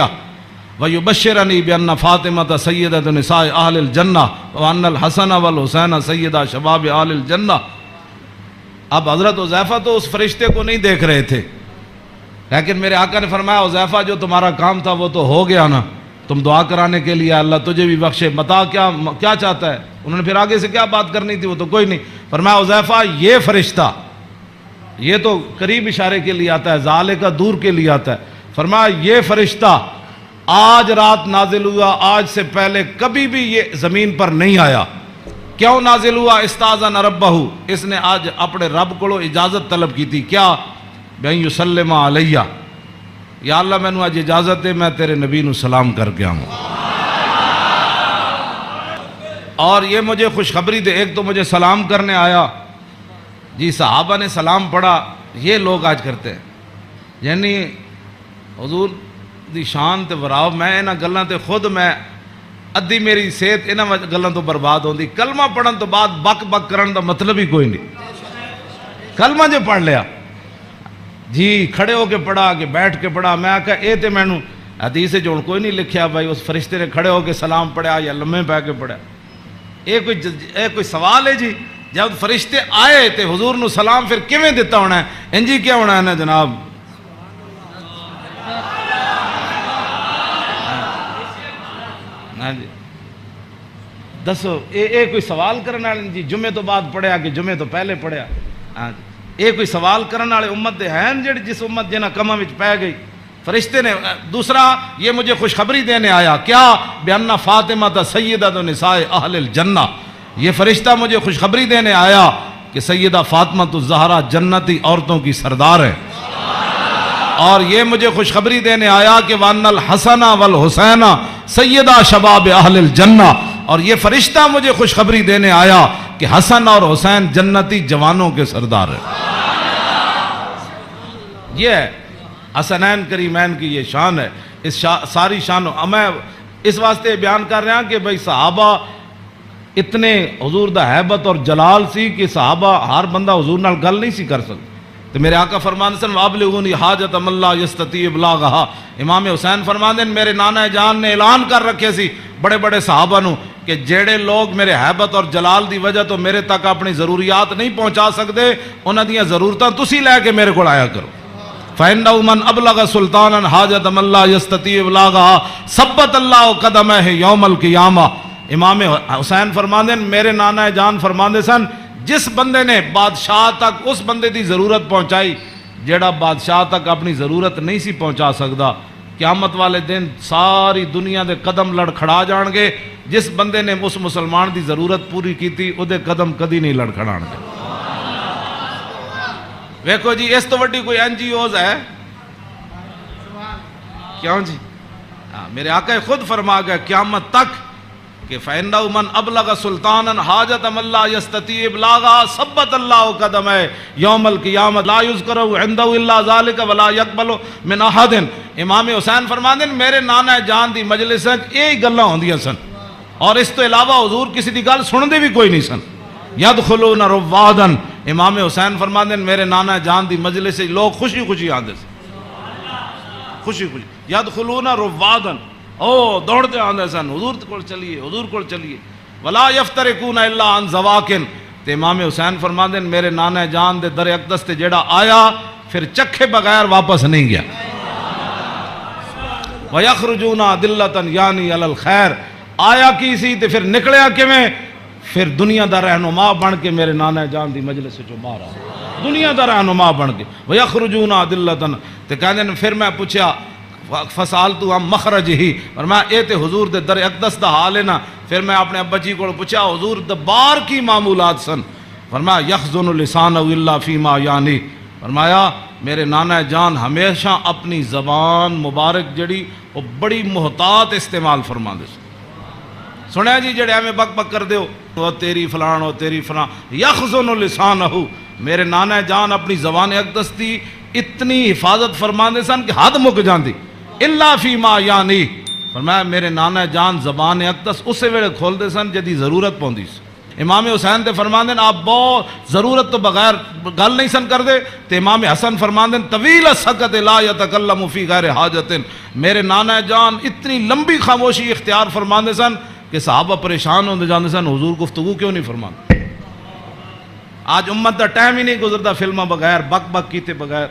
ويبشرني بان فاطمه سيده نساء اهل الجنه وان الحسن والحسين سيدا شباب اهل الجنه۔ اب حضرت حذیفہ تو اس فرشتے کو نہیں دیکھ رہے تھے، لیکن میرے آقا نے فرمایا حذیفہ جو تمہارا کام تھا وہ تو ہو گیا نا، تم دعا کرانے کے لیے اللہ تجھے بھی بخشے، متا کیا چاہتا ہے، انہوں نے پھر آگے سے کیا بات کرنی تھی وہ تو کوئی نہیں۔ فرمایا حذیفہ یہ فرشتہ، یہ تو قریب اشارے کے لیے آتا ہے، ذالے کا دور کے لیے آتا ہے، فرمایا یہ فرشتہ آج رات نازل ہوا، آج سے پہلے کبھی بھی یہ زمین پر نہیں آیا۔ کیوں نازل ہوا؟ استاذن ربہ، اس نے آج اپنے رب کو اجازت طلب کی تھی، کیا بین یسلم علیہ، یا اللہ میں نے آج اجازت ہے میں تیرے نبی نو سلام کر کے آؤں۔ اور یہ مجھے خوشخبری دے، ایک تو مجھے سلام کرنے آیا، جی صحابہ نے سلام پڑھا، یہ لوگ آج کرتے ہیں، یعنی حضور دی شان تے وراو، میں انہاں گلاں تے خود میں ادھی میری صحت انہاں گلاں تو برباد ہوندی۔ کلمہ پڑھن تو بعد بک بک کرن دا مطلب ہی کوئی نہیں، کلمہ جو پڑھ لیا جی کھڑے ہو کے پڑھا کہ بیٹھ کے پڑھا؟ میں کہا اے تے مینوں حدیث جو کوئی نہیں لکھیا بھائی اس فرشتے نے کھڑے ہو کے سلام پڑھا یا لمے پہ کے پڑھا؟ اے کوئی سوال ہے جی؟ جب فرشتے آئے تے حضور نو سلام پھر کیویں دیتا ہونا ہے؟ انجی کیا ہونا ہے نا جناب؟ ہاں جی دسو اے کوئی سوال کرنے والے جی جمعے تو بعد پڑھیا کہ جمعے تو پہلے پڑھیا؟ ہاں جی اے کوئی سوال کرنے والے امت دے ہیں جڑی جس امت جنہ کماں وچ پے گئی؟ فرشتے نے دوسرا یہ مجھے خوشخبری دینے آیا کیا؟ بِأَنَّ فاطمہ سیدۃ نساء اہل الجنہ، یہ فرشتہ مجھے خوشخبری دینے آیا کہ سیدہ فاطمہ الزہرا جنتی عورتوں کی سردار ہے، اور یہ مجھے خوشخبری دینے آیا کہ وَأَنَّ الْحَسَنَ وَالْحُسَيْنَ سیدہ شباب اہل الجنہ، اور یہ فرشتہ مجھے خوشخبری دینے آیا کہ حسن اور حسین جنتی جوانوں کے سردار ہے۔ یہ ہے حسنین کریمین کی یہ شان ہے، اس ساری شانوں میں اس واسطے بیان کر رہا ہوں کہ بھئی صحابہ اتنے حضور دا حیبت اور جلال سی کہ صحابہ ہر بندہ حضور نال گل نہیں سی کر سکتا۔ تو میرے آقا فرماندے سن وَأَبْلِغُونِي حَاجَةَ مَن لَّا يَسْتَطِيعُ إِبْلَاغَهَا، امام حسین فرماندے میرے نانا جان نے اعلان کر رکھے سی بڑے بڑے صحابہ نو کہ جیڑے لوگ میرے حیبت اور جلال دی وجہ تو میرے تک اپنی ضروریات نہیں پہنچا سکتے انہاں دیاں ضرورتاں تسی لے کے میرے کول آیا کرو۔ فَإِنَّهُ مَنْ أَبْلَغَ سُلْطَانًا حَاجَةَ مَن لَّا يَسْتَطِيعُ إِبْلَاغَهَا ثَبَّتَ اللَّهُ قَدَمَيْهِ يَوْمَ الْقِيَامَةِ۔ امام حسین فرماندے میرے نانا جان فرماندے سن جس بندے نے بادشاہ تک اس بندے دی ضرورت پہنچائی جیڑا بادشاہ تک اپنی ضرورت نہیں سی پہنچا سکتا، قیامت والے دن ساری دنیا دے قدم لڑکھڑا جان گے، جس بندے نے اس مسلمان دی ضرورت پوری کی تھی او دے قدم کدی نہیں لڑکھڑان گے۔ ویکھو جی اس تو وڈی کوئی این جی اوز ہے کیوں جی؟ میرے آقا خود فرما گئے قیامت تک کہ فَإِنَّهُ مَنْ أَبْلَغَ سُلْطَانًا حَاجَةَ مَن لَّا يَسْتَطِيعُ إِبْلَاغَهَا ثَبَّتَ اللَّهُ قَدَمَيْهِ يَوْمَ الْقِيَامَةِ لَا يُذْكَرُ عِندَهُ إِلَّا ذَلِكَ وَلَا يَقْبَلُ مِنْ أَحَدٍ۔ امام حسین فرماندے میرے نانا جان دی مجلس وچ یہی گلاں ہوندیاں سن، اور اس تو علاوہ حضور کسی دی گل سندے بھی کوئی نہیں سن۔ يَدْخُلُونَ رُوَّادًا، امام حسین فرماندے میرے نانا جان دی مجلس سے لوگ خوشی خوشی آندے سن، خوشی خوشی يَدْخُلُونَ رُوَّادًا، او دوڑتے آندے سن حضور کول چلیے، حضور کول چلیے۔ ولا یفترقون الا عن زواکن، تے امام حسین فرماندے میرے نانا جان دے در اقدس تے جیڑا آیا پھر چکھے بغیر واپس نہیں گیا۔ ویخرجون دلتا یعنی علی الخیر، آیا کی سی تے پھر نکلیا کیویں؟ پھر دنیا دا رہنما بن کے میرے نانا جان دی مجلس سے جو باہر آیا، دنیا دا رہنما بن کے۔ ویخرجون دلتا، تے کہندے پھر میں پوچھا فسالتو ہم مخرج ہی، اور میں اے تے حضور دے در اقدس دا حال ہے نا۔ پھر میں اپنے ابا جی کو پوچھا حضور دبار کی معمولات سن؟ فرمایا یخزن لسانہ الا فیما یعنی، فرمایا میرے نانا جان ہمیشہ اپنی زبان مبارک جڑی وہ بڑی محتاط استعمال فرما دے سنیا جی جڑے ہمیں بک بک کر دیو وہ تیری فلان وہ تیری فلان۔ یخزن لسانہ، میرے نانا جان اپنی زبان اقدس دی اتنی حفاظت فرما دے سن کہ حد مک جاندی، الا فیما یعنی، فرمایا میرے نانا جان زبان اقدس اسے ویلے کھول دے سن جدی ضرورت پوندی سی۔ امام حسین تے فرماندے آپ بہت ضرورت تو بغیر گل نہیں سن کر دے، تے امام حسن فرماندے طویل السکت لا یتکلم فی غیر حاجت، میرے نانا جان اتنی لمبی خاموشی اختیار فرماندے سن کہ صحابہ پریشان ہوندے جاندے سن حضور گفتگو کیوں نہیں فرماندے۔ آج امت دا ٹائم ہی نہیں گزرتا فلمہ بغیر بک بک کیتے بغیر۔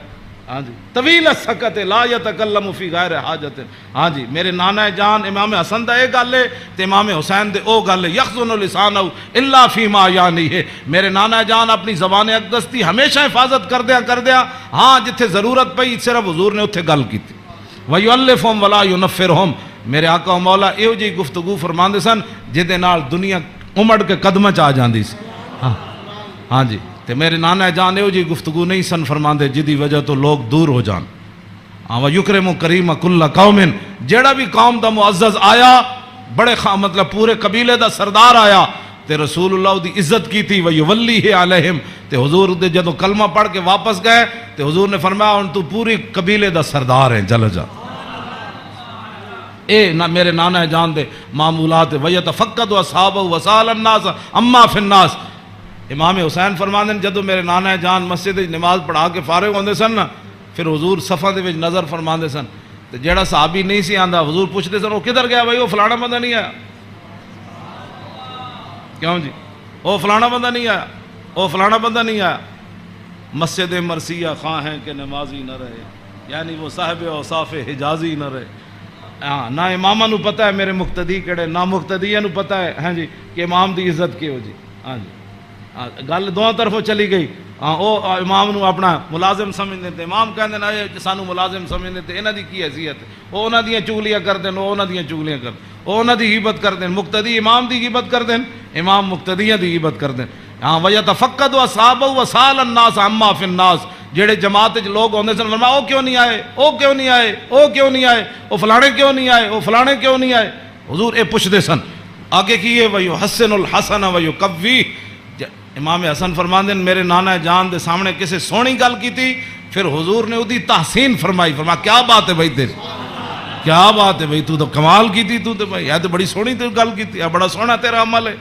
ہاں جی طویل السکت لا یتکلم فی غیر حاجت۔ ہاں جی میرے نانا جان امام حسن دا اے گل ہے تے امام حسین دے او گل ہے یخزن لسانہ الا فیما یعنی ہے، میرے نانا جان اپنی زبان اقدس دی ہمیشہ حفاظت کر دیا، ہاں جتھے ضرورت پئی صرف حضور نے اتھے گل کیتی۔ ویؤلفہم ولا ینفرہم، میرے آقا و مولا ایو جی گفتگو فرماندے سن جدے نال دنیا امڑ کے قدمہ چ آ جاندی سی۔ ہاں جی تے میرے نانا جان ایو جی گفتگو نہیں سن فرماندے جدی وجہ تو لوگ دور ہو جان۔ وَيُكْرِمُ كَرِيمَ كُلَّ قَوْمٍ، جیڑا بھی قوم دا معزز آیا بڑے مطلب پورے قبیلے دا سردار آیا تے رسول اللہ دی عزت کی تھی۔ وَيُوَلِّهِ عَلَيْهِمْ، تے حضور دے جدو کلمہ پڑھ کے واپس گئے تے حضور نے فرمایا ان تو پوری قبیلے دا سردار ہیں چل جا۔ اے میرے نانا جان دے معمولات وَيَتَفَقَّدُ أَصْحَابَهُ وَسَأَلَ النَّاسَ عَمَّا فِي النَّاسِ۔ امام حسین فرماندے جدو میرے نانا جان مسجد نماز پڑھا کے فارغ ہوندے سن نا پھر حضور صفاں دے وچ نظر فرماندے سن تے جیڑا صحابی نہیں سی آندا حضور پوچھتے سن وہ کدھر گیا بھائی، وہ فلانا بندہ نہیں آیا، کیوں جی وہ فلانا بندہ نہیں آیا، وہ فلانا بندہ نہیں آیا۔ مسجد مرثیہ خواہ ہیں کہ نمازی نہ رہے، یعنی وہ صاحب اوصاف حجازی نہ رہے۔ ہاں نہ اماماں نو پتہ ہے میرے مقتدی کہڑے، نہ مقتدیاں نو پتہ ہے ہاں جی کہ امام دی عزت کیو جی۔ ہاں جی گل دونوں طرفوں چلی گئی۔ ہاں وہ امام نو اپنا ملازم سمجھتے تھے، امام کہندے نے سانو ملازم سمجھتے تھے، انہاں دی کی حیثیت، وہ انہاں دیاں چگلیاں کردے، وہ انہاں دیاں چگلیاں کردے، وہ انہاں دی غیبت کردے، مقتدی امام دی غیبت کردے، امام مقتدیاں دی غیبت کردے۔ ہاں وَيَتَفَقَّدُ أَصْحَابَهُ وَسَالَ النَّاسَ عَمَّا فِي النَّاسِ، جڑے جماعت وچ لوگ ہوندے سن فرمایا او کیوں نہیں آئے، او کیوں نہیں آئے، او کیوں نہیں آئے، او فلانے کیوں نہیں آئے، او فلانے کیوں نہیں آئے۔ حضور اے پوچھدے سن آگے کیے وَيُحَسِّنُ الْحَسَنَ وَيُقَوِّيهِ۔ امام حسن فرماندے میرے نانا جان دے سامنے کسے سونی گل کیتی، پھر حضور نے اودی تحسین فرمائی، فرمایا کیا بات ہے بھائی تیری، کیا بات ہے بھائی، تو کمال کیتی، تو بھائی یہ تو بڑی سونی تو گل کیتی، بڑا سونا تیرا عمل ہے۔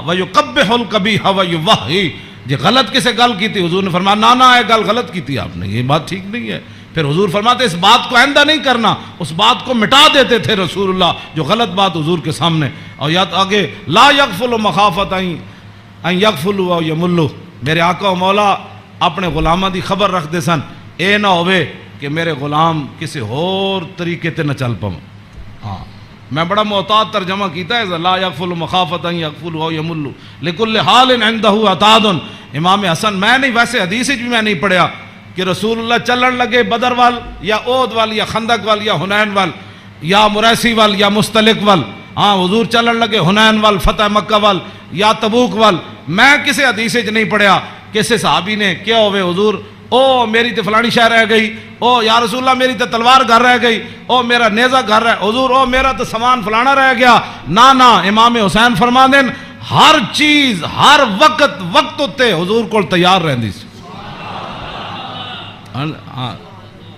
وَيُقَبِّحُ الْقَبِيحَ وَيُوَحِّي، جی غلط کسے گل کیتی حضور نے فرمایا نانا ہے گل غلط کیتی آپ نے، یہ بات ٹھیک نہیں ہے۔ پھر حضور فرماتے اس بات کو آئندہ نہیں کرنا، اس بات کو مٹا دیتے تھے رسول اللہ جو غلط بات حضور کے سامنے۔ اور یا آگے لا یغفل مخافت ان یغفلوا او یملوا، میرے آقا و مولا اپنے غلاماں دی خبر رکھ دے سن، اے نہ ہوئے کہ میرے غلام کسی اور طریقے تے نہ چل پاؤں۔ ہاں میں بڑا محتاط ترجمہ کیتا ہے لا یغفل مخافت ان یغفلوا او یملوا لکل حال عنده عتاد۔ امام حسن میں نہیں، ویسے حدیث بھی میں نہیں پڑھیا کہ رسول اللہ چلن لگے بدر وال یا احد وال یا خندق وال یا حنین وال یا مریسی وال یا مستلق وال، ہاں حضور چلن لگے حنین وال، فتح مکہ وال یا تبوک وال۔ میں کسی حدیث وچ نہیں پڑھیا کسی صحابی نے کیا ہوئے حضور او میری تے فلانی شے رہ گئی، او یا رسول اللہ میری تے تلوار گھر رہ گئی، او میرا نیزہ گھر رہ حضور، او میرا تے سامان فلانا رہ گیا۔ نا امام حسین فرما دین ہر چیز ہر وقت وقت اتے حضور کول تیار رہندی سی۔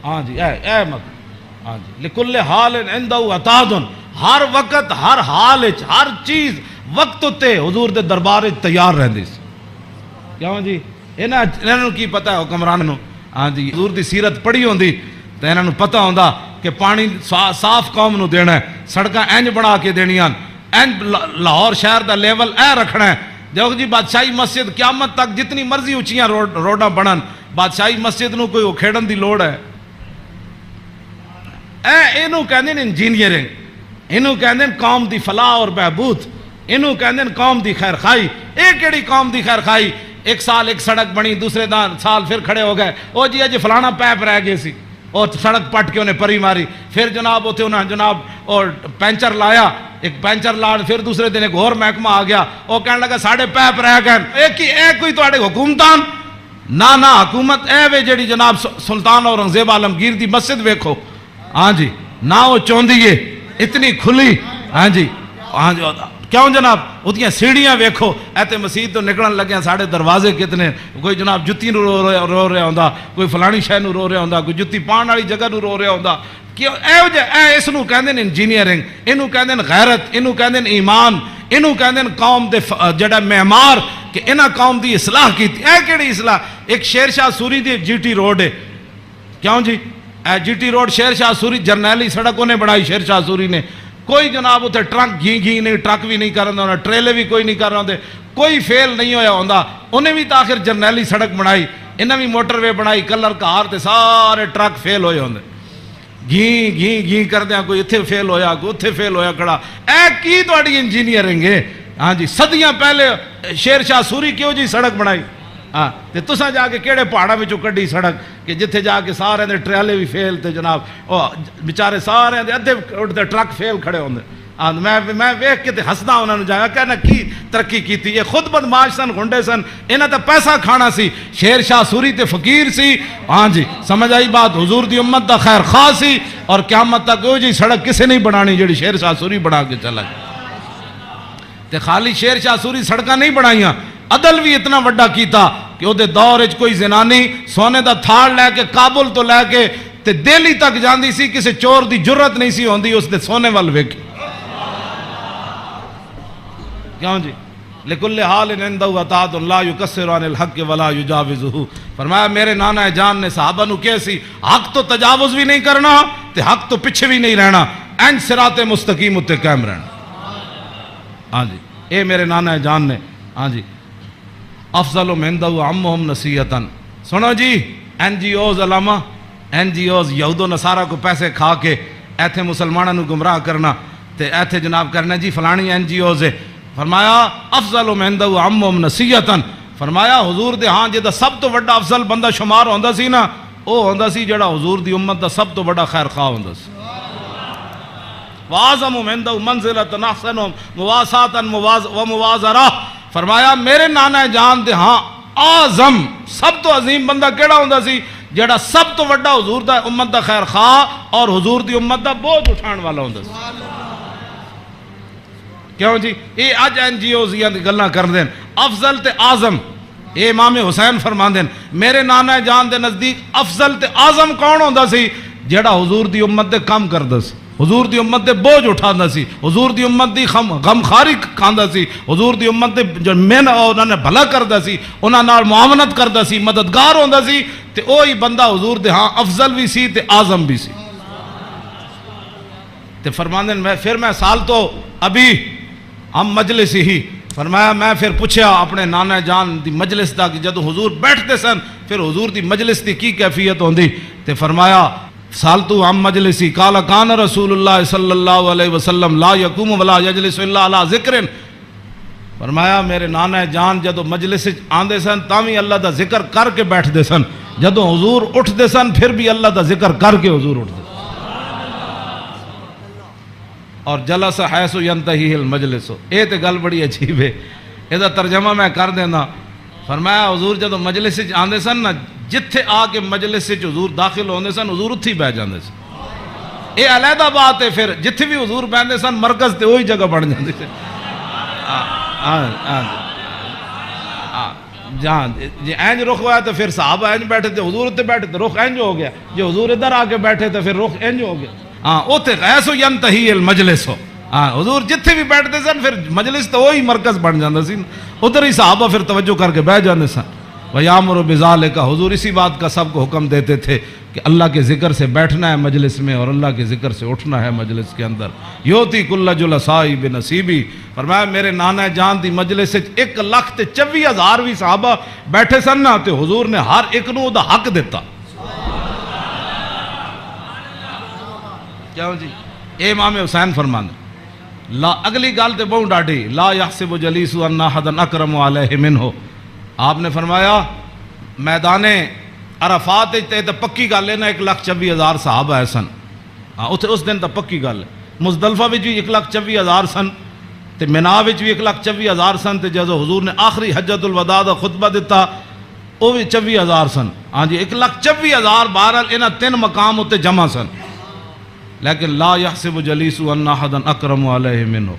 ہاں جی اے مت ہاں جی لکل حال عنده عتاد، ہر وقت ہر حال وچ ہر چیز وقت اتے حضور دے دربار وچ تیار رہندی سی۔ کیوں جی انہاں نوں کی پتہ ہے حکمران نوں، ہاں جی حضور دی سیرت پڑھی ہوندی تے انہاں نوں پتہ ہوندا کہ پانی صاف قوم نوں دینا ہے، سڑکاں انج بنا کے دینیاں، انج لاہور شہر دا لیول اے رکھنا ہے۔ دیکھو جی بادشاہی مسجد قیامت تک جتنی مرضی اونچیاں روڈاں بنن، بادشاہی مسجد نوں کوئی کھیڑن دی لوڑ ہے؟ اینوں کہندے نے انجینئرنگ، اینوں کہندے نے قوم دی فلاح اور بہبود، اینوں کہندے نے قوم دی خیر خائی۔ اے کیڑی قوم دی خیر خائی؟ ایک سال ایک سڑک بنی، دوسرے سال پھر کھڑے ہو گئے، او جی اج فلانا پیپ رہ گئے سی، اور سڑک پٹ کے انہیں پری ماری، پھر جناب اتنے انہیں جناب اور پینچر لایا، ایک پینچر لا، پھر دوسرے دن ایک اور محکمہ آ گیا، وہ کہنے لگا ساڑھے پیپ رہ گئے۔ اے کوئی تواڈے حکومتان؟ نہ حکومت اے وے جڑی جناب سلطان اورنگزیب عالمگیر دی مسجد ویکھو، ہاں جی نہ وہ چوندی ہے اتنی کھلی، ہاں جی کیوں جناب اتنی سیڑھیاں ویکھو، ایتے مسجد تو نکلن لگے ساڑھے دروازے کتنے، کوئی جناب جتی نو رو رہا ہوندا، کوئی فلانی شے نو رو رہا ہوندا، کوئی جتی پان والی جگہ نو رو رہا ہوندا۔ کیوں اس نو کہندے نے انجینئرنگ، اینو کہندے نے غیرت، اینو کہندے نے ایمان، اینو کہندے نے قوم دے جڑا معمار کہ انہاں قوم دی اصلاح کیتی۔ اے کیڑی اصلاح؟ ایک شیر شاہ سوری دی جی ٹی روڈ ہے، کیوں جی اے جی ٹی روڈ شیر شاہ سوری جرنیلی سڑک انہیں بنائی شیر شاہ سوری نے، کوئی جناب اتنے ٹرک گھی نہیں، ٹرک بھی نہیں کر رہا ہوں، ٹریلے بھی کوئی نہیں کر رہا ہوں، کوئی فیل نہیں ہویا ہوندا۔ انہیں بھی تاخر جرنیلی سڑک بنائی، انہیں بھی موٹر وے بنائی، کلر کار تے سارے ٹرک فیل ہوئے ہوندے، گھی کر دیا، کوئی اتھے فیل ہویا، کوئی اتھے فیل ہویا کھڑا۔ اے کی تواڈی انجینئرنگ ہے؟ ہاں جی صدیاں پہلے شیر شاہ سوری کیوں جی سڑک بنائی؟ ہاں تے تساں جا کے کیڑے پہاڑاں وچوں کڈی سڑک کہ جتھے جا کے سارے دے ٹریلے بھی فیل تے جناب او بیچارے سارے دے ادھے اٹھتے ٹرک فیل کھڑے ہوندے۔ میں ویکھ کے تے ہسدا انہاں نوں جایا کہنا کی ترقی کیتی، یہ خود بدماش سن، گنڈے سن، انہاں تے پیسہ کھانا سی۔ شیر شاہ سوری تے فقیر سی، ہاں جی سمجھ آئی بات، حضور دی امت دا خیر خواہ سی، اور قیامت تک او جی سڑک کسے نہیں بنانی جڑی شیر شاہ سوری بنا کے چلا گیا۔ تے خالی شیر شاہ سوری سڑکاں نہیں بنائیاں، عدل بھی اتنا وڈا کیتا کہ وہ دور وچ کوئی زنانی سونے دا تھاڑ لے کے کابل تو لے کے تے دہلی تک جاندی سی، کسی چور دی جرت نہیں سی ہوندی اس دے سونے وال ویکھے۔ کیوں جی لکل حال عندہ اطاعت لا یکسر عن الحق ولا یجاوزہ. فرمایا میرے نانا جان نے صحابہ نو کیسی حق تو تجاوز بھی نہیں کرنا تے حق تو پیچھے بھی نہیں رہنا, این صراط مستقیم اتے قائم رہنا. ہاں جی اے میرے نانا جان نے. ہاں جی افضل عندہ عمہم نصیحتاً. سنو جی این جی اوز علامہ این جی اوز یہود و نصارہ کو پیسے کھا کے ایتھے مسلمانوں نو گمراہ کرنا تے ایتھے جناب کرنا جی فلانی این جی اوز ہے. فرمایا افضل عندہ عمہم نصیحتاً. فرمایا حضور دے ہاں جے دا سب تو بڑا افضل بندہ شمار ہوندا سی نا او ہوندا سی جڑا حضور دی امت دا سب تو بڑا خیر خواہ ہوندا سی. وَأَعْظَمُ عِندَهُ مَنزِلَةً أَحْسَنُهُمْ مُوَاسَاةً وَمُوَازَرَةً. فرمایا میرے نانا جان دے ہاں اعظم سب تو عظیم بندہ کیڑا ہوندا سی جڑا سب تو بڑا حضور دا امت دا خیر خواہ اور حضور دی امت دا بوجھ اٹھان والا ہوندا سی. کیوں جی یہ اج این جی اوز دی گلاں کر دین افضل تے اعظم. اے امام حسین فرما دین میرے نانا جان دے نزدیک افضل تے اعظم کون ہوندا سی جڑا حضور دی امت دے کام کردا سی, حضور دی امت دے بوجھ اٹھاندا سی, حضور دی امت دی غمخاری کھاندا سی, حضور دی امت دے جو مین انہاں نے بھلا کردا سی, انہاں نال معاونت کردا سی, مددگار ہوندا سی. تے اوہی بندہ حضور دے ہاں افضل بھی سی تے اعظم بھی سی. تے فرماندے میں پھر میں سال تو ابھی ہم مجلس ہی. فرمایا میں پھر پوچھا اپنے نانا جان دی مجلس دا کہ جدو حضور بیٹھتے سن پھر حضور دی مجلس دی کی کیفیت ہوندی. تے فرمایا سالتو ہم مجلسی قال کان رسول اللہ صلی اللہ علیہ وسلم لا یقوم ولا یجلس الا علی ذکر. فرمایا میرے نانا جان جدو مجلس آندے سن تاوی اللہ دا ذکر کر کے بیٹھ دے سن, جدو حضور اٹھ دے سن پھر بھی اللہ دا ذکر کر کے حضور اٹھ دے. اور جلس حیث ینتہی المجلس. اے تے گل بڑی عجیب ہے, اے دا ترجمہ میں کر دینا. فرمایا حضور جدو مجلس آندے سن نا جتھے آ کے مجلس حضور داخل ہوندے سن حضور اتھی بیٹھ جاندے سن. اے علیحدہ بات ہے پھر جتھے بھی حضور بیٹھتے سن مرکز تے وہی جگہ بن جاندی سی. جہاں جی اینج رخ ہوا تو پھر صحابہ اینج بیٹھے تھے, حضور اتنے بیٹھے تو رخ اینج ہو گیا, جو حضور ادھر آ کے بیٹھے تھے پھر رخ اینج ہو گیا. ہاں اوتے غیث ینتہی المجلس ہو. ہاں حضور جتھے بھی بیٹھتے سن پھر مجلس تو وہی مرکز بن جاتا سی, ادھر ہی صحابہ پھر توجہ کر کے بیٹھ جاتے سن. وَيَأْمُرُ بِذَلِكَ. حضور اسی بات کا سب کو حکم دیتے تھے کہ اللہ کے ذکر سے بیٹھنا ہے مجلس میں اور اللہ کے ذکر سے اٹھنا ہے مجلس کے اندر. یوتی کل جلسائی بنصیبی. فرمایا میرے نانا جان دی مجلس 1,24,000 بھی صحابہ بیٹھے سن نا تے حضور نے ہر ایک نو دا حق دیتا. کیوں جی اے امام حسین فرمانے لا اگلی گل تے بہت ڈاڈی لا یحسب جلیس ان احد اکرم علیہ منہ. آپ نے فرمایا میدان عرفات تے پکی گل ہے نا 1,24,000 صحابہ ہے سن. ہاں اس دن تو پکی گل ہے. مزدلفہ بھی 1,24,000 سن تے مینا وچ بھی 1,24,000 سن تے جدو حضور نے آخری حجت الوداع دا خطبہ دیتا وہ بھی 24,000 سن. ہاں جی 1,24,000 بہرحال انہاں 3 مقام اتنے جمع سن. لیکن لا یحسب جلیس ان احد اکرم علیہ منہ.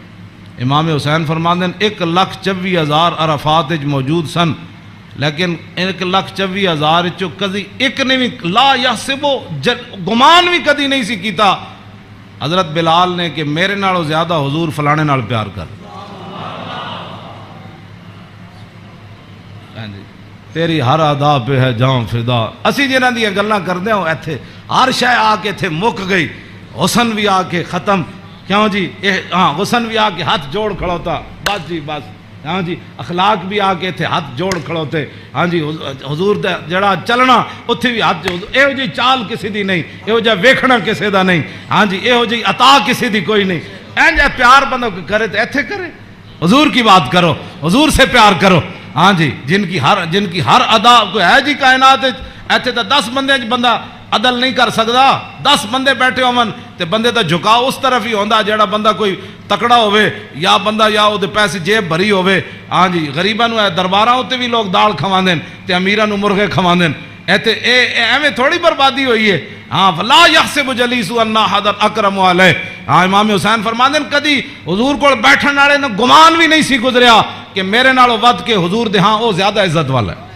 امام حسین فرماندے ہیں 1,24,000 عرفات موجود سن لیکن 1,24,000 چو کدی ایک نے بھی لا یحسب گمان بھی کدی نہیں سی کیتا حضرت بلال نے کہ میرے نالوں زیادہ حضور فلانے نال پیار کر. تیری ہر ادا پہ ہے جاں فدا. اسی جنہاں دی گلاں کردے ہوں ایتھے ہر شے آ کے ایتھے مک گئی. حسن بھی آ کے ختم. کیوں جی ہاں حسن بھی آ کے ہاتھ جوڑ کھڑوتا بس جی بس. ہاں جی اخلاق بھی آ کے تھے ہاتھ جوڑ کھڑوتے. ہاں جی حضور دا جڑا چلنا اتھے بھی ہاتھ یہو جی چال کسی دی نہیں, یہو جا ویکھنا کسی دا نہیں. ہاں جی یہو جی عطا کسی دی کوئی نہیں. این جا پیار بندہ کرے تو ایتھے کرے. حضور کی بات کرو, حضور سے پیار کرو. ہاں جی جن کی ہر ادا کوئی ہے جی کائنات ایتھے تو 10 بندے بندہ عدل نہیں کر سکتا. 10 بندے بیٹھے ہون تے بندے دا جھکاؤ اس طرف ہی ہوندا جیڑا بندہ کوئی تکڑا ہوئے یا بندہ یا او دے پیسے جیب بھری ہوئے. ہاں جی غریباں نو درباراں تے بھی لوگ دال کھواندے تے امیراں نو مرغے کھواندے. ایتھے ایویں تھوڑی بربادی ہوئی ہے. ہاں فلا یحسب جلیس ان احد اکرم علیہ. ہاں امام حسین فرماندے کدی حضور کول بیٹھن والے نو گمان بھی نہیں سی گزریا کہ میرے نالوں ود کے حضور دے ہاں او زیادہ عزت والا ہے.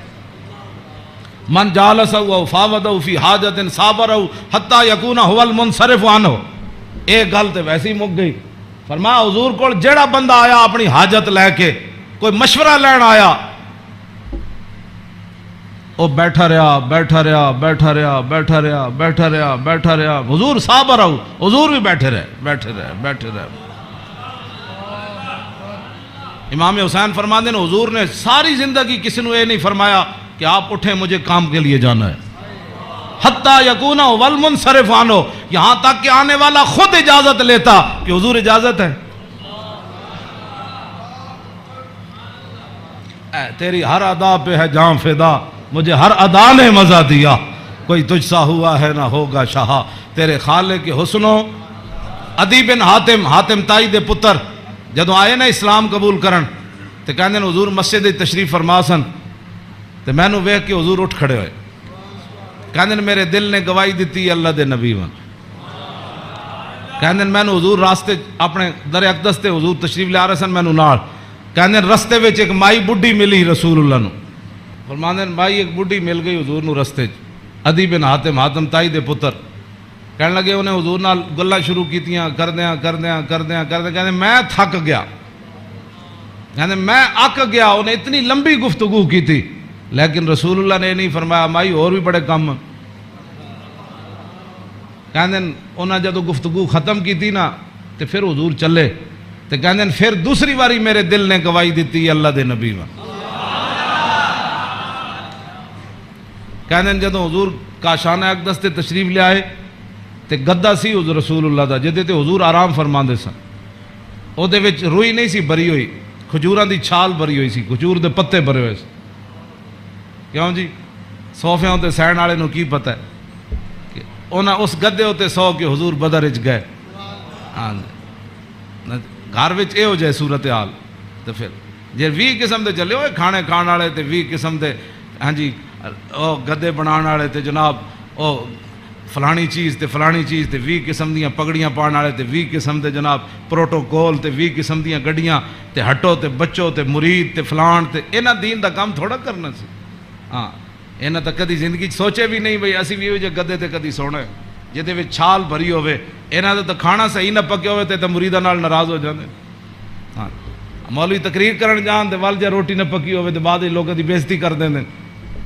من جالسہ و فاوضہ فی حاجت صابرہ حتی یکون هو المنصرف عنہ. ایک گل تے ویسے ہی مک گئی. فرمایا حضور کول جیڑا بندہ آیا اپنی حاجت لے کے کوئی مشورہ لین آیا وہ بیٹھا رہا بیٹھا رہا بیٹھا رہا بیٹھا رہا بیٹھا رہا بیٹھا رہا، حضور صحابہ رہو، حضور بھی بیٹھے رہے بیٹھے رہے بیٹھے رہے۔ امام حسین فرماتے ہیں حضور نے ساری زندگی کسی نے یہ نہیں فرمایا کہ آپ اٹھیں مجھے کام کے لیے جانا ہے، حتیٰ یکون والمنصرف عنہ، یہاں تک کہ آنے والا خود اجازت لیتا کہ حضور اجازت ہے۔ اے تیری ہر ادا پہ ہے جان فدا، مجھے ہر ادا نے مزہ دیا، کوئی تجھ سا ہوا ہے نہ ہوگا شاہ، تیرے خالق کے حسنوں۔ عدی بن حاتم تائی دے پتر جدوں آئے نا اسلام قبول کرن تے کہندے نے حضور مسجد تشریف فرما سن تے میں نو ویکھ کے حضور اٹھ کھڑے ہوئے، کہندے نے میرے دل نے گواہی دیتی اللہ دے نبی ون، کہندے میں نو حضور راستے اپنے در اقدس تے حضور تشریف لے آ رہے سن، میں نو نال کہندے رستے وچ ایک مائی بڈھی ملی رسول اللہ نو، فرماندے بھائی ایک بڈھی مل گئی حضور نو رستے عدی بن حاتم تائی دے پتر، کہنے لگے انہیں حضور نال گلاں شروع کیتیاں کردیاں کہنے میں تھک گیا، کہنے میں اک گیا، انہیں اتنی لمبی گفتگو کی تھی لیکن رسول اللہ نے نہیں فرمایا مائی اور بھی بڑے کم، کہنے انہیں جدو گفتگو ختم کی تھی نا تو پھر حضور چلے تو کہنے پھر دوسری باری میرے دل نے گواہی دیتی اللہ دے نبی میں، کہنے جدو حضور کاشانہ اقدس تے تشریف لے آئے تے گدا سی حضور رسول اللہ دا جدے تے حضور آرام فرماندے سن، او دے وچ روئی نہیں سی بری ہوئی، کھجوراں دی چھال بری ہوئی سی، کھجور دے پتے بھرے ہوئے سی، کیوں جی صوفیاں تے سہن والے نو کی پتہ ہے کہ انہاں اس گدے ہوتے سو کے حضور بدر وچ گئے، ہاں گھر وچ اے ہو جائے صورتحال تے پھر جے 20 قسم دے چلے ہوئے کھانے کھان والے تے 20 قسم دے ہاں جی او گدے بنان والے تے جناب او فلانی چیز تے فلانی چیز تے 20 قسم دیاں پگڑیاں پان والے تے 20 قسم دے جناب پروٹوکول تے 20 قسم دیاں گڈیاں تے ہٹو تے بچو تے مرید تے فلان تے انہاں دین دا کام تھوڑا کرنا سی، ہاں انہاں تا کدی زندگی سوچے بھی نہیں بھئی اسی بھی جے گدے تے کدی سونا ہے جہدے وچ چھال بھری ہوے، انہاں دا تے کھانا صحیح نہ پکے ہوے تے مریداں نال ناراض ہو جاندے، ہاں مولوی تقریر کرن جان تے ول جے روٹی نہ پکی ہوے تے بعد وچ لوکاں دی بےزتی کر دیندے،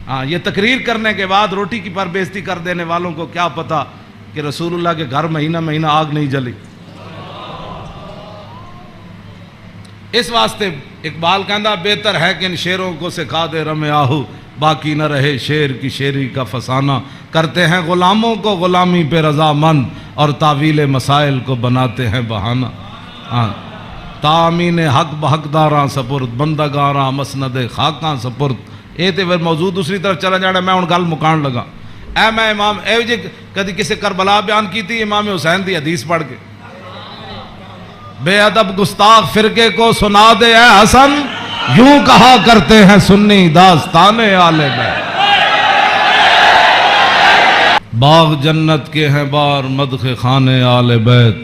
ہاں یہ تقریر کرنے کے بعد روٹی کی پر بےزتی کر دینے والوں کو کیا پتا کہ رسول اللہ کے گھر مہینہ آگ نہیں جلی۔ اس واسطے اقبال کہندہ بہتر ہے کہ ان شیروں کو سکھا دے رم آہو، باقی نہ رہے شیر کی شیری کا فسانہ، کرتے ہیں غلاموں کو غلامی پہ رضا مند اور تعویل مسائل کو بناتے ہیں بہانہ، ہاں تامین حق بحقداراں سپرد بندگاراں مسند خاکاں سپرد۔ یہ تو موضوع دوسری طرف چلا جانا، میں ان گل مکان لگا، اے میں امام اے جی کدی کسی کربلا بیان کی تھی امام حسین دی حدیث پڑھ کے، بے ادب گستاخ فرقے کو سنا دے اے حسن، یوں کہا کرتے ہیں سنی داستان آل بیت، باغ جنت کے ہیں بار مدخ خانے آل بیت،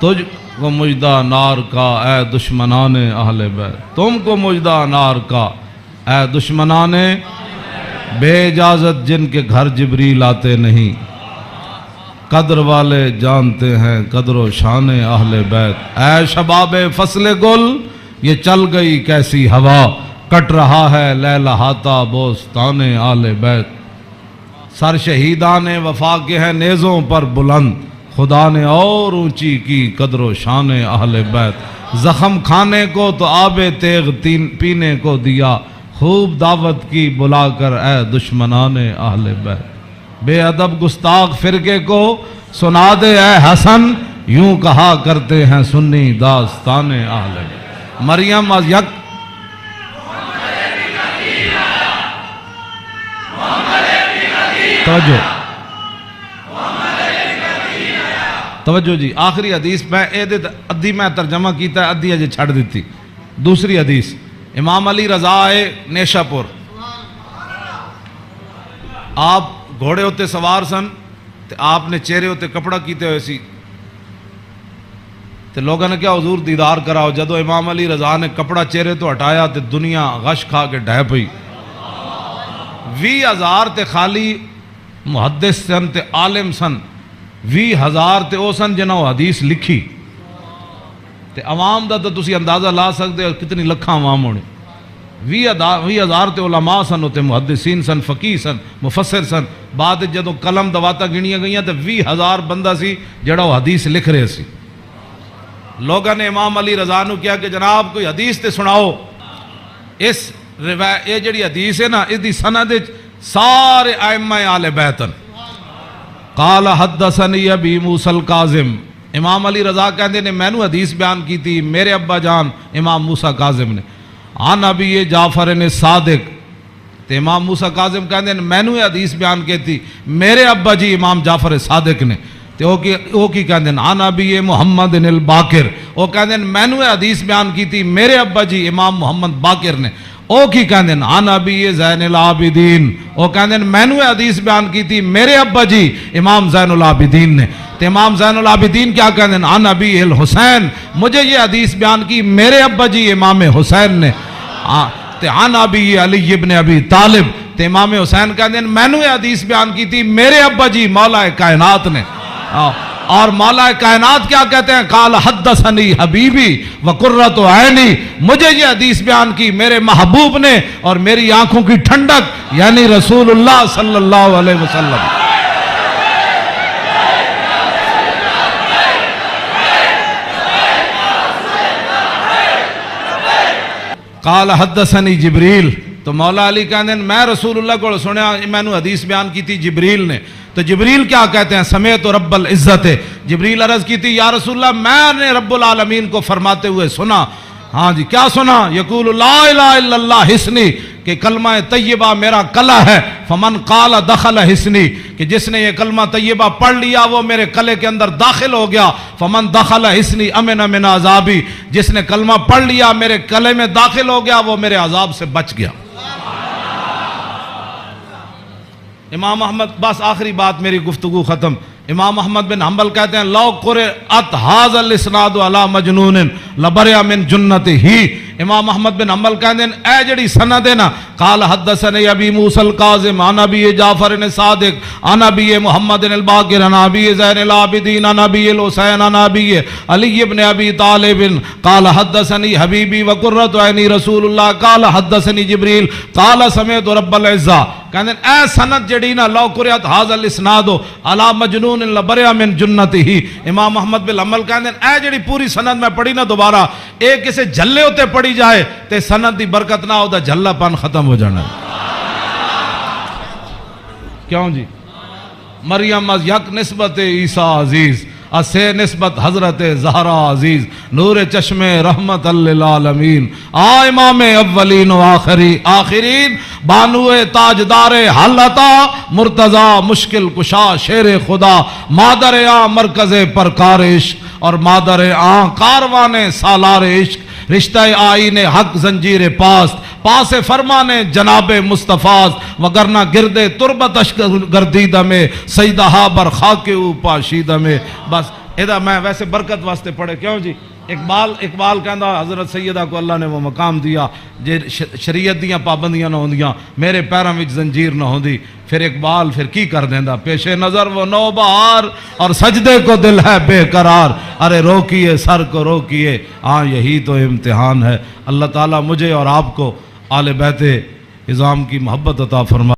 تجھ کو مجدہ نار کا اے دشمنان اہل بیت، تم کو مجدہ نار کا اے دشمنان بے اجازت جن کے گھر جبریل آتے نہیں، قدر والے جانتے ہیں قدر و شان اہل بیت، اے شباب فصل گل یہ چل گئی کیسی ہوا، کٹ رہا ہے لہلہاتا بوستان اہل بیت، سر شہیدان وفا کے ہیں نیزوں پر بلند، خدا نے اور اونچی کی قدر و شان اہل بیت، زخم کھانے کو تو آب تیغ پینے کو دیا، خوب دعوت کی بلا کر اے دشمنان اہل بیت، بے ادب گستاخ فرقے کو سنا دے اے حسن، یوں کہا کرتے ہیں سنی داستان اہل بیت۔ مریم از یک توجہ جی، آخری حدیث میں ادھی میں ترجمہ کیتا ہے، ادھی اجے چھڑ دیتی، دوسری حدیث امام علی رضا آئے نیشہ پور، آپ گھوڑے ہوتے سوار سن تے آپ نے چہرے ہوتے کپڑا کیتے ہوئے سی تے لوگوں نے کیا حضور دیدار کراؤ، جدو امام علی رضا نے کپڑا چہرے تو ہٹایا تے دنیا غش کھا کے ڈھہ پئی، 20,000 تے خالی محدث سن تے عالم سن، 20,000 تے او سن جنہوں حدیث لکھی تے عوام دا تو تسی اندازہ لا سکتے ہو کتنی لکھاں عوام ہونے، 20,000 تے علماء سن، تے محدثین سن، فقیہ سن، مفسر سن. بعد جدوں قلم دواتا گنیاں گئیاں تے 20,000 بندہ سی جڑا وہ حدیث لکھ رہے سی. لوگوں نے امام علی رضا نو کیا کہ جناب کوئی حدیث تے سناؤ. اس یہ جڑی حدیث ہے نا، اس دی سند سارے ائمہ آل بیت. قال حدثنی ابی موسیٰ الکاظم، امام علی رضا کہندے نے مینوں حدیث بیان کی تھی میرے ابا جان امام موسیٰ کاظم نے. عن ابی جعفر نے صادق، تے امام موسیٰ کاظم کہندے نے مینوں حدیث بیان کی تھی میرے ابا جی امام جعفر صادق نے. تے او کی کہندے نے عن ابی محمد الباقر، او کہندے نے مینوں حدیث بیان کی تھی میرے ابا جی امام محمد باقر نے. او کی کہندے نے عن ابی زین العابدین، او کہندے نے مینوں حدیث بیان کی تھی میرے ابا جی امام زین العابدین نے. تے امام زین العابدین کیا کہندے ہیں عن ابی الحسین، مجھے یہ حدیث بیان کی میرے ابا جی امام حسین نے. تے عن ابی علی ابن ابی طالب، تے امام حسین کہندے ہیں مینوں یہ حدیث بیان کی تھی میرے ابا جی مولا کائنات نے. اور مولا کائنات کیا کہتے ہیں؟ قال حدثنی حبیبی وقرۃ عینی، مجھے یہ حدیث بیان کی میرے محبوب نے اور میری آنکھوں کی ٹھنڈک یعنی رسول اللہ صلی اللہ علیہ وسلم. قال حدثنی جبریل، تو مولا علی کہتے ہیں میں رسول اللہ کو سنیا، میں نے حدیث بیان کی تھی جبریل نے. تو جبریل کیا کہتے ہیں؟ سمیت رب العزت، جبریل عرض کی تھی یا رسول اللہ میں نے رب العالمین کو فرماتے ہوئے سنا. ہاں جی کیا سنا؟ یقول لا الہ الا اللہ حسنی، کہ کلمہ طیبہ میرا کلہ ہے. فمن قال دخل حسنی، کہ جس نے یہ کلمہ طیبہ پڑھ لیا وہ میرے کلے کے اندر داخل ہو گیا. فمن دخل حسنی امن من عذابی، جس نے کلمہ پڑھ لیا میرے کلے میں داخل ہو گیا وہ میرے عذاب سے بچ گیا. امام احمد، بس آخری بات میری گفتگو ختم. امام احمد بن حنبل کہتے ہیں لو قرأت ھذا الاسناد علی مجنون لبرئ من جنتہ. امام احمد بن حنبل کہتے ہیں اے جڑی سند ہے نا، قال حدثنی ابی موسیٰ الکاظم عن ابی جعفر صادق عن ابی محمد الباقر عن ابی زین العابدین عن ابی الحسین عن ابی علی ابن ابی طالب قال حدثنی حبیبی وقرۃ عینی رسول اللہ قال حدثنی جبریل قال سمعت رب العزہ. کہتے ہیں اے سند جڑی نا لو قرأت ھذا الاسناد علی مجنون لبرئ من جنتہ. امام احمد بن حنبل کہتے ہیں اے جڑی پوری سند میں پڑھی نا دوبارہ ایک کسے جھلے ہوتے پڑھی جائے تے سند دی برکت نہ ہو دا جھلا پن ختم ہو جانا. کیوں جی؟ مریم از یک نسبت عیسیٰ عزیز، اسے نسبت حضرت زہرا عزیز، نور چشم رحمت للعالمین، امام اولین و آخرین، بانو تاجدار حلتا، مرتضی مشکل کشا شیر خدا، مادر آں مرکز پرکار عشق اور مادر آں کاروان سالار عشق، رشتہ آئین حق زنجیر پاس فرمان جناب مصطفیٰ، وگرنہ گردے تربتش گردیدہ میں سیدہا بر خاک او پاشیدہ میں. بس ادھا میں ویسے برکت واسطے پڑھے. کیوں جی؟ اقبال کہندا حضرت سیدہ کو اللہ نے وہ مقام دیا جے شریعت دیاں پابندیاں نہ ہوندیاں میرے پیراں وچ زنجیر نہ ہوندی. پھر اقبال پھر کی کر دیندا؟ پیش نظر وہ نو بہار اور سجدے کو دل ہے بے قرار، ارے روکیے سر کو روکیے، ہاں یہی تو امتحان ہے. اللہ تعالیٰ مجھے اور آپ کو آل بیت اعظام کی محبت عطا فرما.